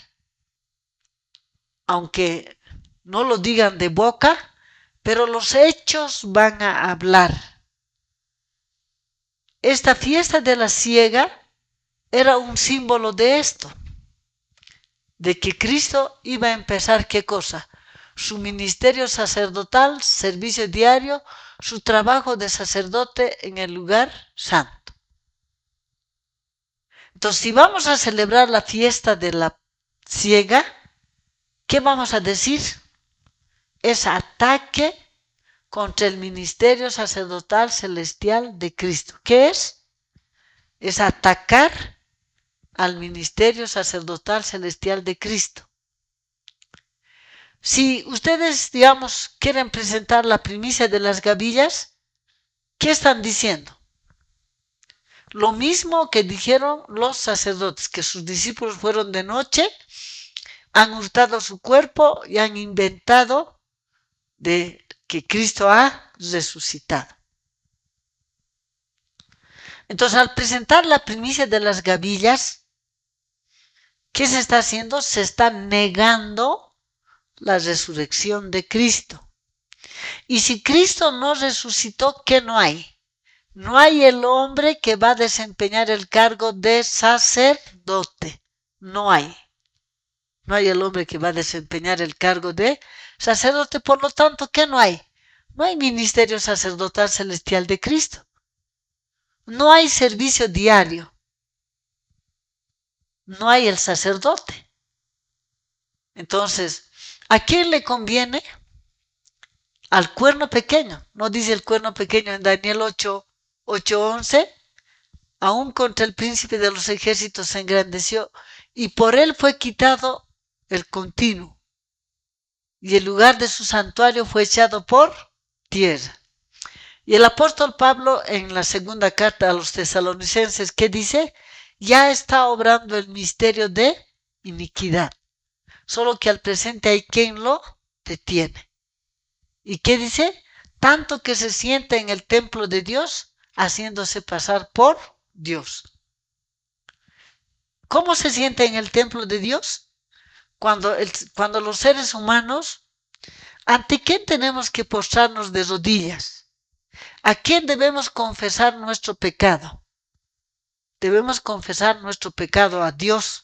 [SPEAKER 1] Aunque no lo digan de boca, pero los hechos van a hablar. Esta fiesta de la siega era un símbolo de esto, de que Cristo iba a empezar ¿qué cosa? Su ministerio sacerdotal, servicio diario, su trabajo de sacerdote en el lugar santo. Entonces, si vamos a celebrar la fiesta de la siega, ¿qué vamos a decir? Es ataque contra el ministerio sacerdotal celestial de Cristo. ¿Qué es? Es atacar al ministerio sacerdotal celestial de Cristo. Si ustedes, digamos, quieren presentar la primicia de las gavillas, ¿qué están diciendo? Lo mismo que dijeron los sacerdotes, que sus discípulos fueron de noche, han hurtado su cuerpo y han inventado de que Cristo ha resucitado. Entonces, al presentar la primicia de las gavillas, ¿qué se está haciendo? Se está negando la resurrección de Cristo. Y si Cristo no resucitó, ¿qué no hay? No hay el hombre que va a desempeñar el cargo de sacerdote. No hay. No hay el hombre que va a desempeñar el cargo de sacerdote. Por lo tanto, ¿qué no hay? No hay ministerio sacerdotal celestial de Cristo. No hay servicio diario. No hay el sacerdote. Entonces, ¿a quién le conviene? Al cuerno pequeño. ¿No dice el cuerno pequeño en Daniel 8:11? Aún contra el príncipe de los ejércitos se engrandeció y por él fue quitado el continuo y el lugar de su santuario fue echado por tierra. Y el apóstol Pablo en la segunda carta a los tesalonicenses, ¿qué dice? Ya está obrando el misterio de iniquidad, solo que al presente hay quien lo detiene. ¿Y qué dice? Tanto que se sienta en el templo de Dios, haciéndose pasar por Dios. ¿Cómo se siente en el templo de Dios? Cuando los seres humanos, ¿ante quién tenemos que postrarnos de rodillas? ¿A quién debemos confesar nuestro pecado? Debemos confesar nuestro pecado a Dios.